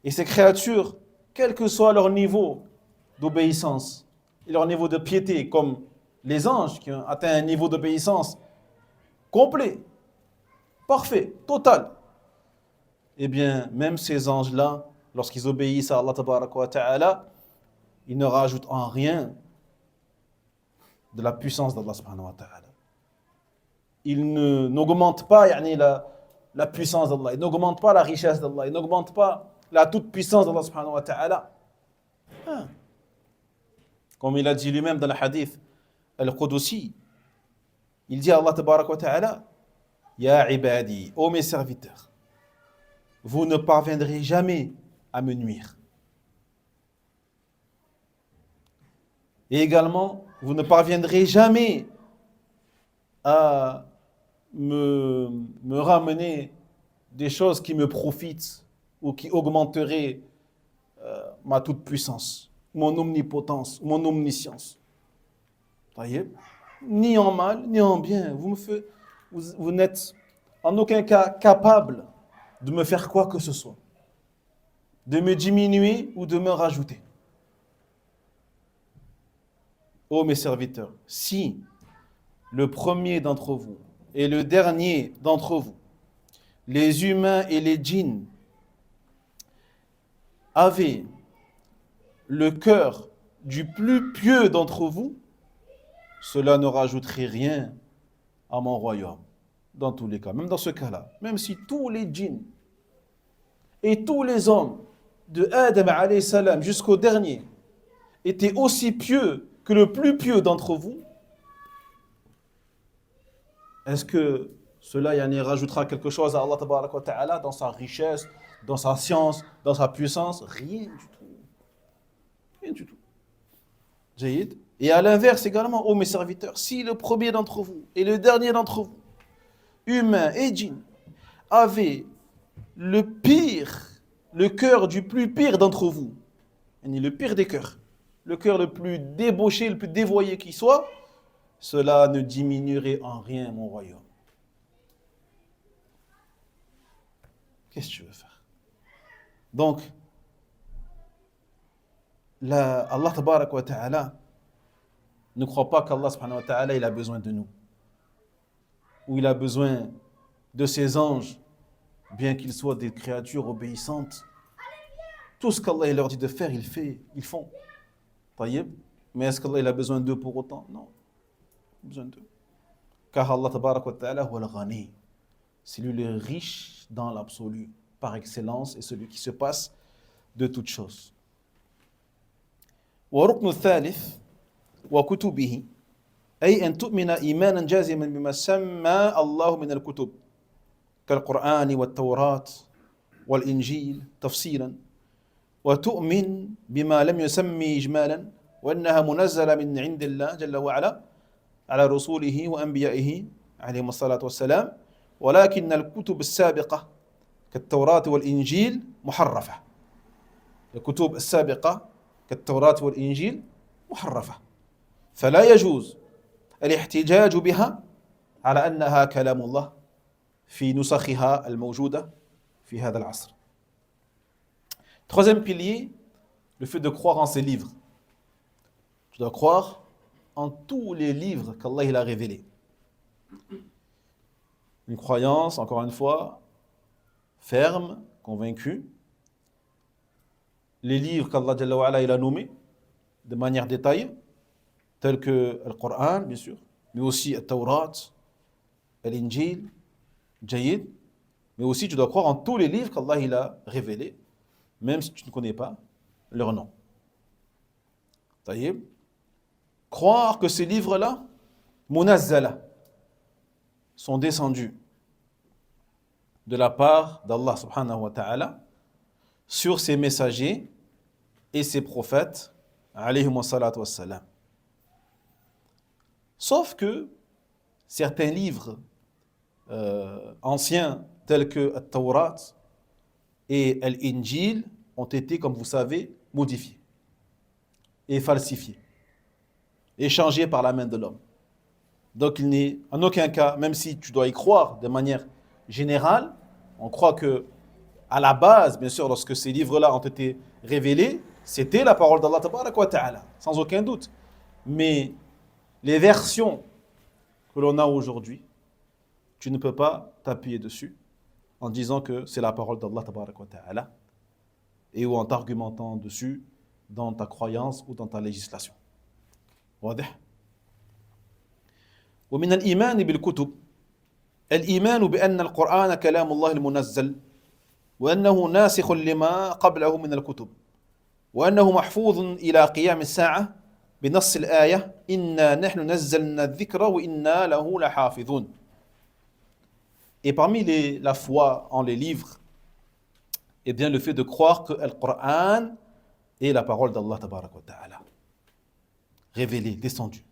Speaker 2: Et ces créatures, quel que soit leur niveau d'obéissance et leur niveau de piété, comme les anges qui ont atteint un niveau d'obéissance complet, parfait, total, eh bien, même ces anges-là, lorsqu'ils obéissent à Allah tabaraka wa ta'ala, ils ne rajoutent en rien de la puissance d'Allah subhanahu wa ta'ala. Ils n'augmentent pas la puissance d'Allah, ils n'augmentent pas la richesse d'Allah, ils n'augmentent pas la toute-puissance d'Allah subhanahu wa ta'ala. Comme il a dit lui-même dans le hadith al-Qudusi, il dit à Allah tabaraka wa ta'ala, Ya ibadi, ô mes serviteurs, vous ne parviendrez jamais à me nuire. Et également, vous ne parviendrez jamais à me ramener des choses qui me profitent ou qui augmenteraient ma toute-puissance, mon omnipotence, mon omniscience. Voyez? Ni en mal, ni en bien. Vous n'êtes en aucun cas capable de me faire quoi que ce soit, de me diminuer ou de me rajouter. Ô mes serviteurs, si le premier d'entre vous et le dernier d'entre vous, les humains et les djinns, avaient le cœur du plus pieux d'entre vous, cela ne rajouterait rien à mon royaume, dans tous les cas, même dans ce cas-là, même si tous les djinns et tous les hommes de Adam alayhi salam jusqu'au dernier étaient aussi pieux que le plus pieux d'entre vous, est-ce que cela rajoutera quelque chose à Allah tabaraka wa ta'ala dans sa richesse, dans sa science, dans sa puissance? Rien du tout. Rien du tout. Jaïd. Et à l'inverse également, ô mes serviteurs, si le premier d'entre vous et le dernier d'entre vous, humains et djinns, avaient le cœur du plus pire d'entre vous, le pire des cœurs, le cœur le plus débauché, le plus dévoyé qui soit, cela ne diminuerait en rien mon royaume. Qu'est-ce que tu veux faire? Donc, Allah tabarak wa ta'ala ne croit pas qu'Allah subhanahu wa ta'ala il a besoin de nous, ou il a besoin de ses anges, bien qu'ils soient des créatures obéissantes. Tout ce qu'Allah leur dit de faire, ils font. Taïb. Mais est-ce qu'Allah il a besoin d'eux pour autant? Non, pas besoin d'eux. Car Allah tabarak wa ta'ala huwa al-ghani. C'est lui le riche dans l'absolu, par excellence, et celui qui se passe de toutes choses. وركن الثالث وكتبه أي أن تؤمن إيمانا جازما بما سمى الله من الكتب كالقرآن والتوراة والإنجيل تفصيلا وتؤمن بما لم يسمي إجمالا وأنها منزلة من عند الله جل وعلا على رسوله وأنبيائه عليهم الصلاة والسلام ولكن الكتب السابقة كالتوراة والإنجيل محرفة. الكتب السابقة كالتوراة والإنجيل محرفة فلا يجوز الاحتجاج بها على أنها كلام الله في نسخها الموجودة في هذا العصر. Troisième pilier, le fait de croire en ces livres. Tu dois croire en tous les livres qu'Allah il a révélés. Une croyance, encore une fois, ferme, convaincue. Les livres qu'Allah Jalla wa Ala, il a nommés de manière détaillée, tels que le Coran, bien sûr, mais aussi le Taurat, l'Injil, Jayid, mais aussi tu dois croire en tous les livres qu'Allah il a révélés, même si tu ne connais pas leur nom. Taïb. Croire que ces livres-là, munazzala, sont descendus de la part d'Allah subhanahu wa ta'ala sur ses messagers et ses prophètes, alayhimu salatu wassalam. Sauf que certains livres anciens, tels que le Taurat et l'Injil, ont été, comme vous savez, modifiés et falsifiés, et changés par la main de l'homme. Donc il n'est en aucun cas, même si tu dois y croire de manière générale, on croit que à la base, bien sûr, lorsque ces livres-là ont été révélés, c'était la parole d'Allah tabaraka wa ta'ala, sans aucun doute. Mais les versions que l'on a aujourd'hui, tu ne peux pas t'appuyer dessus en disant que c'est la parole d'Allah tabaraka wa ta'ala et ou en t'argumentant dessus dans ta croyance ou dans ta législation. واضح؟ ومن الإيمان بالكتب الإيمان بأن القرآن كلام الله المنزل وأنه ناسخ لما قبله من الكتب وأنه محفوظ إلى قيام الساعة بنص الآية إنا نحن نزلنا الذكر وإنا له لحافظون. Et parmi la foi en les livres, eh bien le fait de croire que le Coran est la parole d'Allah tabaraka wa ta'ala, révélée, descendue.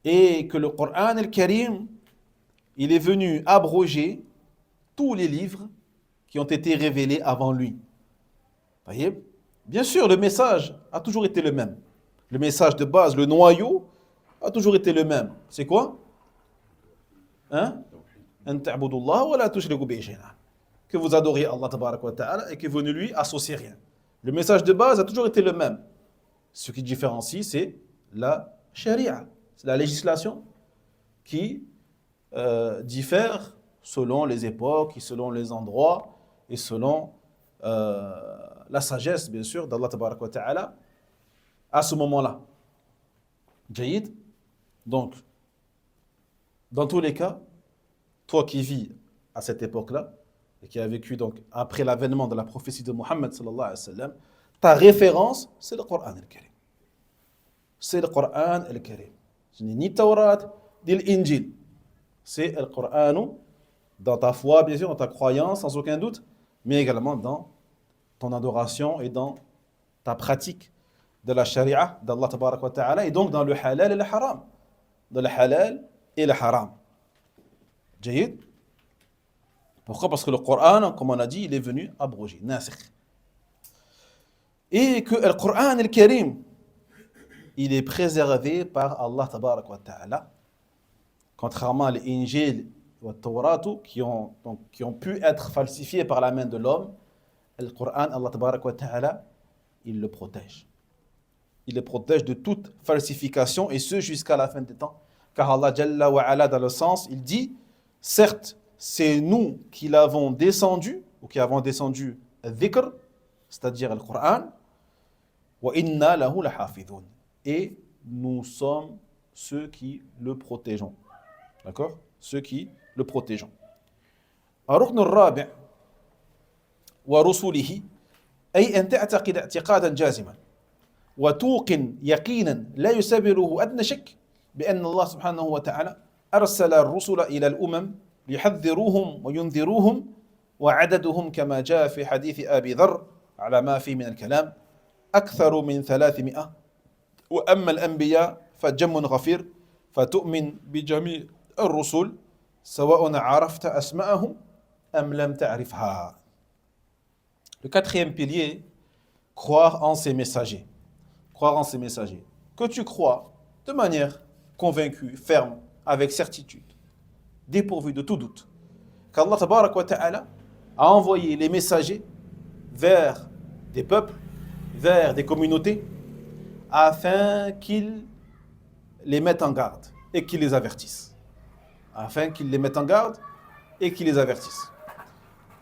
Speaker 2: Et que le Coran al-Karim, il est venu abroger tous les livres qui ont été révélés avant lui. Voyez? Bien sûr, le message a toujours été le même. Le message de base, le noyau, a toujours été le même. C'est quoi? Que vous adoriez Allah tabaraka wa ta'ala et que vous ne lui associez rien. Le message de base a toujours été le même. Ce qui différencie, c'est la sharia, c'est la législation qui diffère selon les époques, et selon les endroits et selon la sagesse, bien sûr, d'Allah tabaraka wa ta'ala à ce moment-là. Jaïd. Donc, dans tous les cas, toi qui vis à cette époque-là et qui a vécu donc après l'avènement de la prophétie de Muhammad sallallahu alayhi wa sallam, ta référence, c'est le Coran al-Karim. C'est le Coran al-Karim. Ce n'est ni Taurat, ni l'Injil. C'est le Coran dans ta foi, bien sûr, dans ta croyance, sans aucun doute, mais également dans ton adoration et dans ta pratique de la sharia d'Allah tabaraka wa ta'ala, et donc dans le halal et le haram. Dans le halal et le haram. Jaïd. Pourquoi? Parce que le Coran, comme on a dit, il est venu abroger, nasikh. Et que le Coran al-Karim, il est préservé par Allah tabaraka wa ta'ala, contrairement à l'Injil et au Taurat qui ont pu être falsifiés par la main de l'homme. Le Coran, Allah tabaraka wa ta'ala, il le protège. Il le protège de toute falsification, et ce jusqu'à la fin des temps. Car Allah Jalla wa Ala, dans le sens, il dit, certes, c'est nous qui l'avons descendu, ou qui avons descendu le dhikr, c'est-à-dire le Coran, وَإِنَّا لَهُ لَحَافِظُونَ. Et nous sommes ceux qui le protégeons. D'accord? Ceux qui le protégeons. الركن الرابع ورسله أي أن تعتقد اعتقادا جازما وتوقن يقينا لا يسبره أدنى شك بأن الله سبحانه وتعالى أرسل الرسل إلى الأمم ليحذروهم وينذروهم وعددهم كما جاء في حديث أبي ذر على ما فيه من الكلام أكثر من 300 وأما الأنبياء فجم غفير فتؤمن بجميع الرسل سواء عرفت أسماءهم أم لم تعرفها. Le quatrième pilier, croire en ses messagers. Croire en ses messagers. Que tu crois de manière convaincue, ferme, avec certitude, dépourvue de tout doute, qu'Allah tabarak wa ta'ala a envoyé les messagers vers des peuples, vers des communautés, afin qu'ils les mettent en garde et qu'ils les avertissent. Afin qu'ils les mettent en garde et qu'ils les avertissent.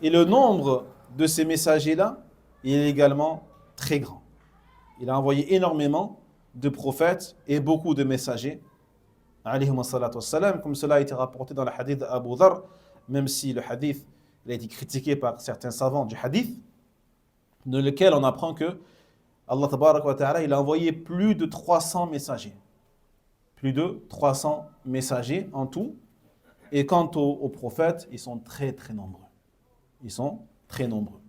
Speaker 2: Et le nombre de ces messagers-là, il est également très grand. Il a envoyé énormément de prophètes et beaucoup de messagers, alayhim salatu wassalam, comme cela a été rapporté dans le hadith d'Abu Dhar, même si le hadith il a été critiqué par certains savants du hadith, dans lequel on apprend que Allah tabarak wa ta'ala, il a envoyé plus de 300 messagers. Plus de 300 messagers en tout. Et quant aux prophètes, ils sont très très nombreux. Ils sont très nombreux.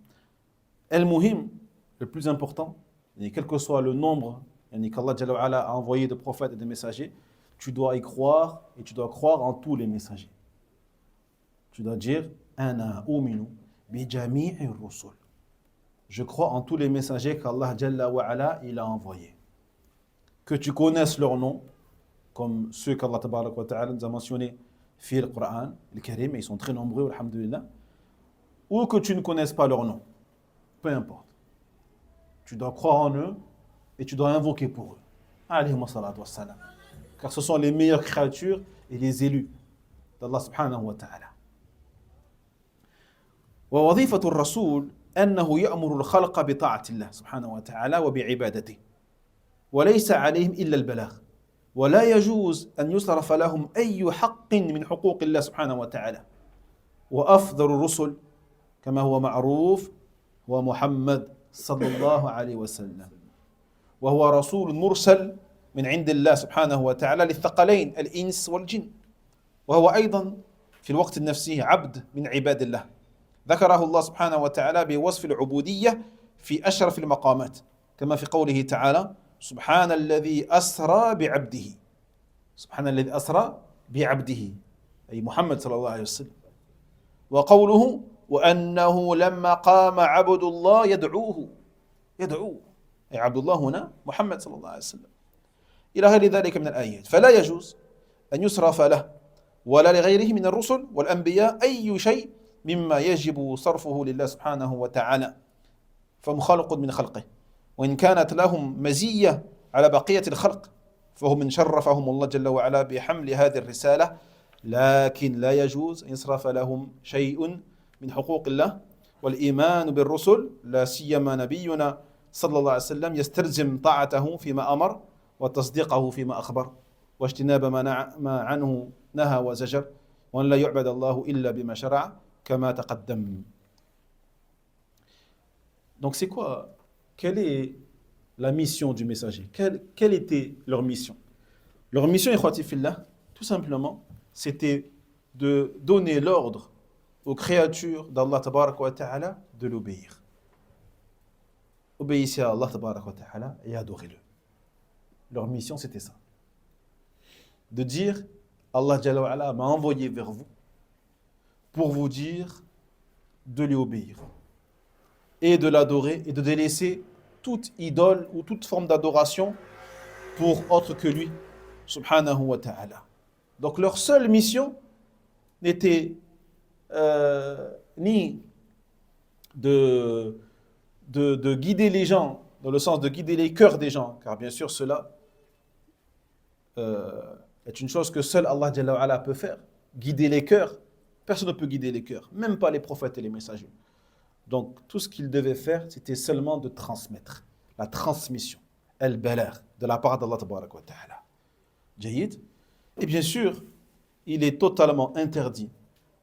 Speaker 2: El-Muhim, le plus important, et quel que soit le nombre qu'Allah Jalla wa Ala a envoyé de prophètes et de messagers, tu dois y croire et tu dois croire en tous les messagers. Tu dois dire Ana uminu bi jami'i rusul. Je crois en tous les messagers qu'Allah Jalla wa Ala il a envoyés. Que tu connaisses leur nom, comme ceux qu'Allah Tabarak wa Ta'ala nous a mentionnés fi le Coran, le Karim, et ils sont très nombreux, alhamdulillah, ou que tu ne connaisses pas leur nom. Peu importe. Tu dois croire en eux et tu dois invoquer pour eux. Alayhim salatu wassalam. Car ce sont les meilleures créatures et les élus d'Allah subhanahu wa ta'ala. ووظيفة الرسول أنه يأمر الخلق بطاعة الله سبحانه وتعالى وبعبادته وليس عليهم إلا البلاغ ولا يجوز أن يصرف لهم أي حق من حقوق الله سبحانه وتعالى وأفضل الرسل كما هو معروف هو محمد صلى الله عليه وسلم وهو رسول مرسل من عند الله سبحانه وتعالى للثقلين الإنس والجن وهو أيضا في الوقت نفسه عبد من عباد الله ذكره الله سبحانه وتعالى بوصف العبودية في أشرف المقامات كما في قوله تعالى سبحان الذي أسرى بعبده سبحان الذي أسرى بعبده أي محمد صلى الله عليه وسلم وقوله وأنه لما قام عبد الله يدعوه أي عبد الله هنا محمد صلى الله عليه وسلم إلى غير ذلك من الآيات فلا يجوز أن يصرف له ولا لغيره من الرسل والأنبياء أي شيء مما يجب صرفه لله سبحانه وتعالى فمخلق من خلقه وإن كانت لهم مزية على بقية الخلق فهم من شرفهم الله جل وعلا بحمل هذه الرسالة لكن لا يجوز أن يصرف لهم شيء من حقوق الله والإيمان بالرسل لا سيما نبينا صلى الله عليه وسلم يستلزم طاعته فيما أمر وتصديقه فيما أخبر واجتناب ما عنه نهى وزجر وأن لا يعبد الله إلا بما شرع كما تقدم. Donc c'est quoi? Quelle est la mission du messager? Quelle était leur mission? Leur mission, ikhwati fillah, tout simplement, c'était de donner l'ordre aux créatures d'Allah tabarak wa ta'ala de l'obéir. Obéissez à Allah tabarak wa ta'ala et adorez-le. Leur mission, c'était ça. De dire, Allah Jalla wa Ala m'a envoyé vers vous pour vous dire de lui obéir et de l'adorer et de délaisser toute idole ou toute forme d'adoration pour autre que lui, subhanahu wa ta'ala. Donc leur seule mission n'était ni de guider les gens, dans le sens de guider les cœurs des gens, car bien sûr cela est une chose que seul Allah Jalla wa Ala peut faire, guider les cœurs. Personne ne peut guider les cœurs, même pas les prophètes et les messagers. Donc tout ce qu'ils devaient faire, c'était seulement de transmettre. la transmission, al-balagh, de la part d'Allah tabarak wa ta'ala. Jayyid. Et bien sûr, il est totalement interdit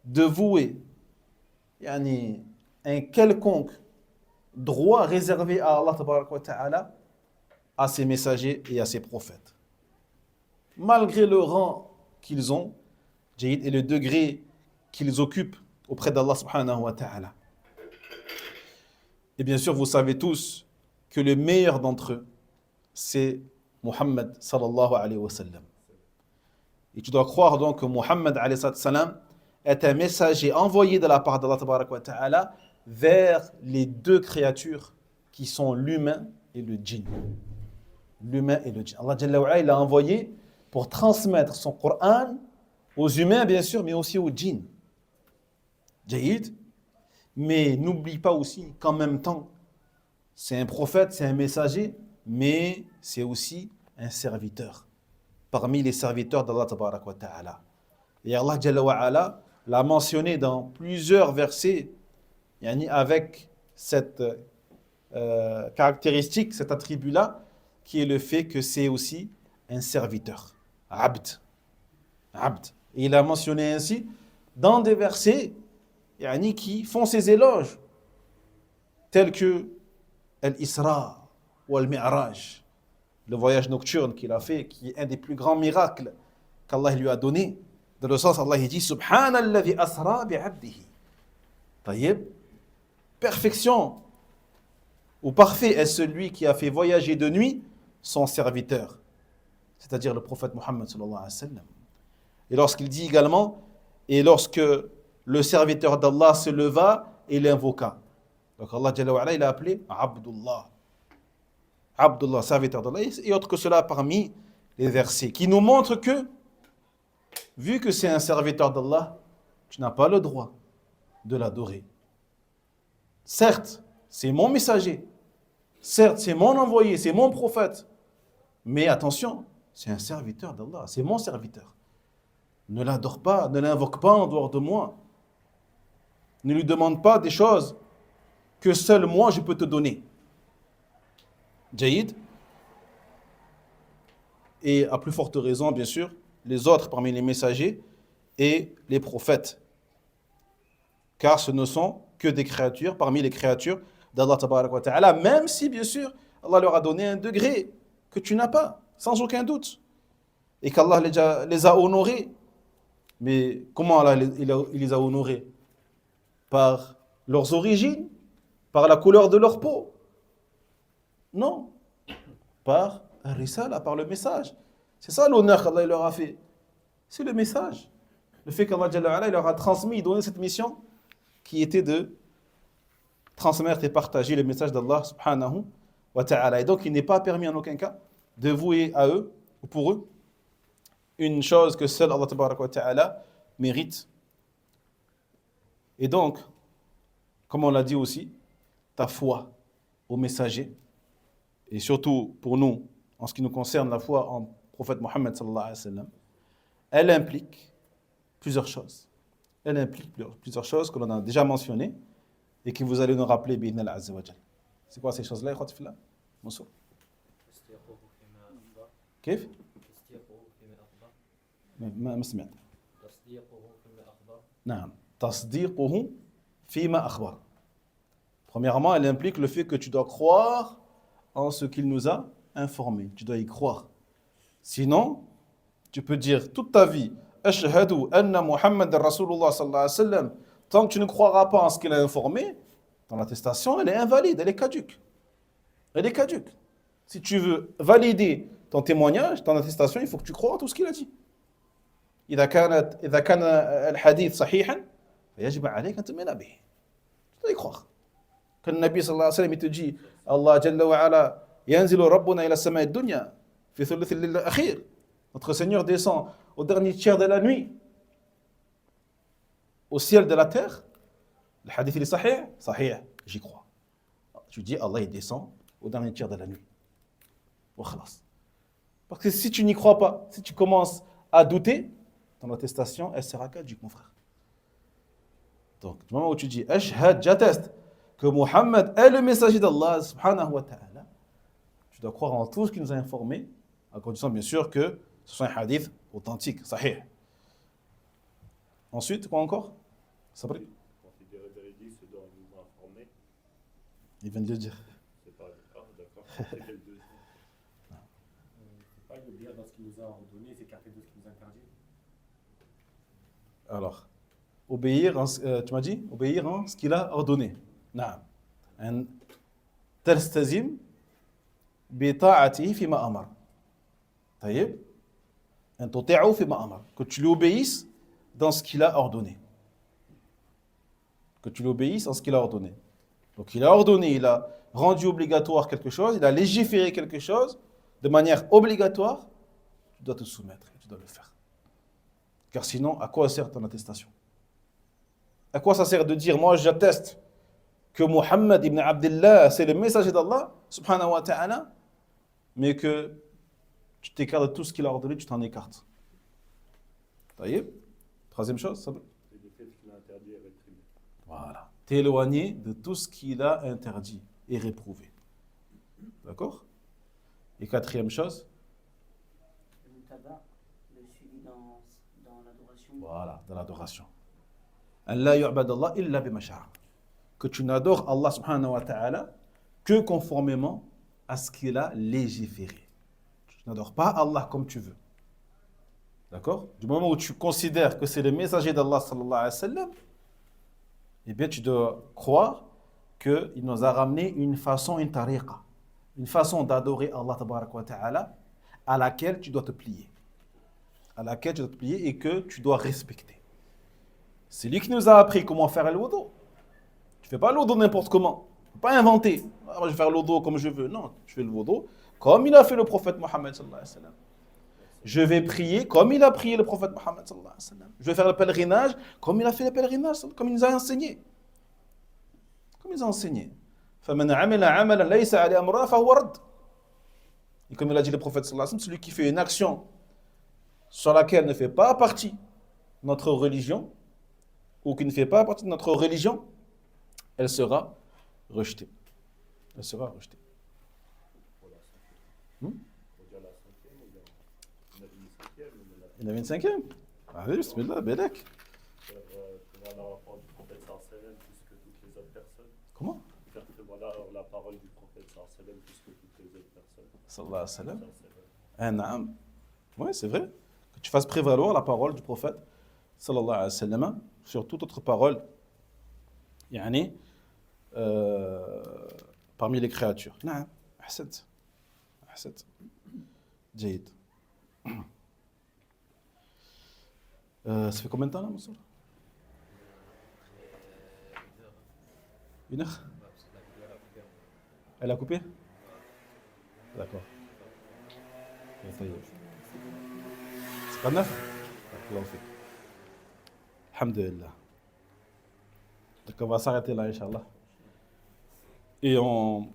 Speaker 2: de vouer un quelconque droit réservé à Allah tabarak wa ta'ala, à ses messagers et à ses prophètes. Malgré le rang qu'ils ont, Jayyid, et le degré qu'ils occupent auprès d'Allah subhanahu wa ta'ala. Et bien sûr, vous savez tous que le meilleur d'entre eux, c'est Muhammad sallallahu alayhi wa sallam. Et tu dois croire donc que Muhammad alayhi wa sallam est un messager envoyé de la part d'Allah tabarak wa ta'ala vers les deux créatures qui sont l'humain et le djinn. L'humain et le djinn. Allah Jalla wa ala, il l'a envoyé pour transmettre son Coran aux humains, bien sûr, mais aussi aux djinns. Jayyid. Mais n'oublie pas aussi qu'en même temps, c'est un prophète, c'est un messager, mais c'est aussi un serviteur. Parmi les serviteurs d'Allah tabarak wa ta'ala. Et Allah Jalla wa ala l'a mentionné dans plusieurs versets, avec cette caractéristique, cet attribut-là, qui est le fait que c'est aussi un serviteur. Abd. Abd. Et il a mentionné ainsi dans des versets qui font ses éloges, tels que Al-Isra ou Al-Mi'raj, le voyage nocturne qu'il a fait, qui est un des plus grands miracles qu'Allah lui a donné. Dans le sens, Allah dit Subhanalladhi asra bi'abdihi. Taïeb, perfection ou parfait est celui qui a fait voyager de nuit son serviteur, c'est-à-dire le prophète Muhammad sallallahu alayhi wa sallam. Et lorsqu'il dit également, et lorsque le serviteur d'Allah se leva et l'invoqua. Donc Allah Jalla wa ala, il a appelé Abdullah. Abdullah, serviteur d'Allah, et autre que cela parmi les versets, qui nous montrent que, vu que c'est un serviteur d'Allah, tu n'as pas le droit de l'adorer. Certes, c'est mon messager. Certes, c'est mon envoyé, c'est mon prophète. Mais attention, c'est un serviteur d'Allah, c'est mon serviteur. Ne l'adore pas, ne l'invoque pas en dehors de moi. Ne lui demande pas des choses que seul moi je peux te donner. Jaïd. Et à plus forte raison, bien sûr, les autres parmi les messagers et les prophètes. Car ce ne sont que des créatures parmi les créatures d'Allah tabarak wa ta'ala, même si, bien sûr, Allah leur a donné un degré que tu n'as pas, sans aucun doute. Et qu'Allah les a honorés. Mais comment Allah il les a honorés? Par leurs origines? Par la couleur de leur peau? Non. Par un risala, par le message. C'est ça l'honneur qu'Allah leur a fait. C'est le message. Le fait qu'Allah Jalla wa ala, il leur a transmis, donné cette mission qui était de transmettre et partager le message d'Allah subhanahu wa ta'ala. Et donc il n'est pas permis en aucun cas de vouer à eux, ou pour eux, une chose que seul Allah tabarak wa ta'ala mérite. Et donc, comme on l'a dit aussi, ta foi au messager, et surtout pour nous, en ce qui nous concerne, la foi en prophète Mohammed sallallahu alayhi wa sallam, elle implique plusieurs choses. Elle implique plusieurs choses que l'on a déjà mentionnées et que vous allez nous rappeler, bi'idhnillah azza wa jal. C'est quoi ces choses-là, ikhwati fillah? Moussoul. كيف؟ ما سمعت. نعم. تصديقه فيما أخبر. Premièrement, elle implique le fait que tu dois croire en ce qu'il nous a informé. Tu dois y croire. Sinon, tu peux dire toute ta vie Ashhadu anna Muhammad Rasulullah sallallahu alayhi wa sallam. Tant que tu ne croiras pas en ce qu'il a informé, ton attestation, elle est invalide, elle est caduque. Elle est caduque. Si tu veux valider ton témoignage, ton attestation, il faut que tu crois en tout ce qu'il a dit. إذا كان الحديث صحيحا فيجب عليك أن تؤمن به. Tu dois y croire. Quand le Nabi sallallahu alayhi wa sallam il te dit Allah Jalla wa ala yanzilu rabbuna ila as-sama'i ad-dunya fi thuluth al-layl al-akhir. Notre Seigneur descend au dernier tiers de la nuit au ciel de la terre. Le hadith il est sahih, sahih, j'y crois. Tu dis Allah il descend au dernier tiers de la nuit. Parce que si tu n'y crois pas, si tu commences à douter, ton attestation elle sera caduque, mon frère. Donc, du moment où tu dis Ashhad, j'atteste que Muhammad est le messager d'Allah subhanahu wa ta'ala, Tu dois croire en tout ce qu'il nous a informé, à condition bien sûr que ce soit un hadith authentique, sahih. Ensuite, quoi encore? Sabri?
Speaker 4: Considérer véridique ce dont il nous a informé.
Speaker 2: Il vient de le dire.
Speaker 4: C'est pas d'accord. C'est quel deuxième?
Speaker 5: C'est pas l'obéir dans ce qu'il nous a ordonné, s'écarter de ce qu'il nous interdit.
Speaker 2: Alors, obéir, tu m'as dit? Obéir en ce qu'il a ordonné. نعم. أن تلتزم بطاعته فيما أمر. طيب. أن تطيعه فيما أمر. Que tu lui obéisses dans ce qu'il a ordonné. Que tu lui obéisses en ce qu'il a ordonné. Donc il a ordonné, il a rendu obligatoire quelque chose, il a légiféré quelque chose de manière obligatoire, tu dois te soumettre, tu dois le faire. Car sinon, à quoi sert ton attestation? À quoi ça sert de dire, moi j'atteste que Muhammad ibn Abdullah, c'est le messager d'Allah, subhanahu wa ta'ala, mais que tu t'écartes de tout ce qu'il a ordonné, tu t'en écartes. Taïb. Troisième chose, ça...
Speaker 4: C'est le fait qu'il a interdit et réprimé.
Speaker 2: Voilà. T'éloigner de tout ce qu'il a interdit et réprouvé. D'accord? Et quatrième chose?
Speaker 6: Le mutaba, le suivi dans l'adoration.
Speaker 2: Voilà, dans l'adoration. An la yu'bad Allah illa bima sha'a. Que tu n'adores Allah subhanahu wa ta'ala que conformément à ce qu'il a légiféré. Tu n'adores pas Allah comme tu veux. D'accord? Du moment où tu considères que c'est le messager d'Allah sallallahu alayhi wa sallam, eh bien tu dois croire qu'il nous a ramené une façon, une tariqa, une façon d'adorer Allah tabaraka wa ta'ala à laquelle tu dois te plier. À laquelle tu dois te plier et que tu dois respecter. C'est lui qui nous a appris comment faire le wudu. Tu ne fais pas le wudu n'importe comment. Tu ne peux pas inventer. Ah, moi, je vais faire le wudu comme je veux. Non, tu fais le wudu comme il a fait le prophète Mohammed sallallahu alayhi wa sallam. Je vais prier comme il a prié le prophète Mohammed sallallahu alayhi wa sallam. Je vais faire le pèlerinage comme il a fait le pèlerinage, comme il nous a enseigné. Comme il nous a enseigné. فَمَنْ عَمِلَ عَمَلًا لَيْسَ عَلَيْهِ أَمْرُنَا فَهُوَ رَدٌّ. Et comme il a dit le prophète sallallahu alayhi wa sallam, celui qui fait une action sur laquelle ne fait pas partie notre religion, ou qui ne fait pas partie de notre religion, elle sera rejetée. Elle sera rejetée. Il y en avait une cinquième. Ah oui, bismillah, belek.
Speaker 4: Faire la parole du prophète sallallahu plus que toutes les autres personnes.
Speaker 2: Comment?
Speaker 4: Faire que voilà la parole du prophète sallallahu plus que toutes les autres personnes.
Speaker 2: Sallallahu alayhi wa sallam. Ah, naam. Oui, c'est vrai. Que tu fasses prévaloir la parole du prophète sallallahu alayhi wa sallam sur toute autre parole. Yani, parmi les créatures. Naam. Ahsant. Ahsant. Jayid. Ça fait combien de temps là, Mansour? 1 heure? Elle a coupé? D'accord. C'est pas 9? Alhamdulillah. Donc on va s'arrêter là, Inch'Allah. Et on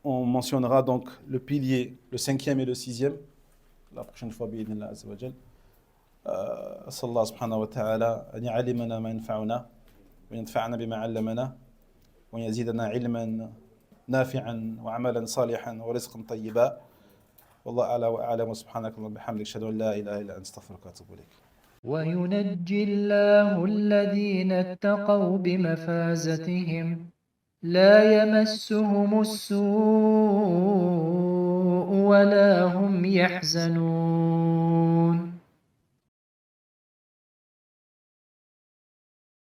Speaker 2: mentionnera donc le pilier, le 5e et le 6e, la prochaine fois, bi'idhnillah azza wa jal. أسأل الله سبحانه وتعالى أن يعلمنا ما ينفعنا وينفعنا بما علمنا وأن يزيدنا علما نافعا وعملا صالحا ورزقا طيبا والله أعلى وأعلم وسبحانك اللهم وبحمدك أشهد أن لا إله إلا أنت أستغفرك وأتوب إليك.
Speaker 1: وينجي الله الذين اتقوا بمفازتهم لا يمسهم السوء ولا هم يحزنون.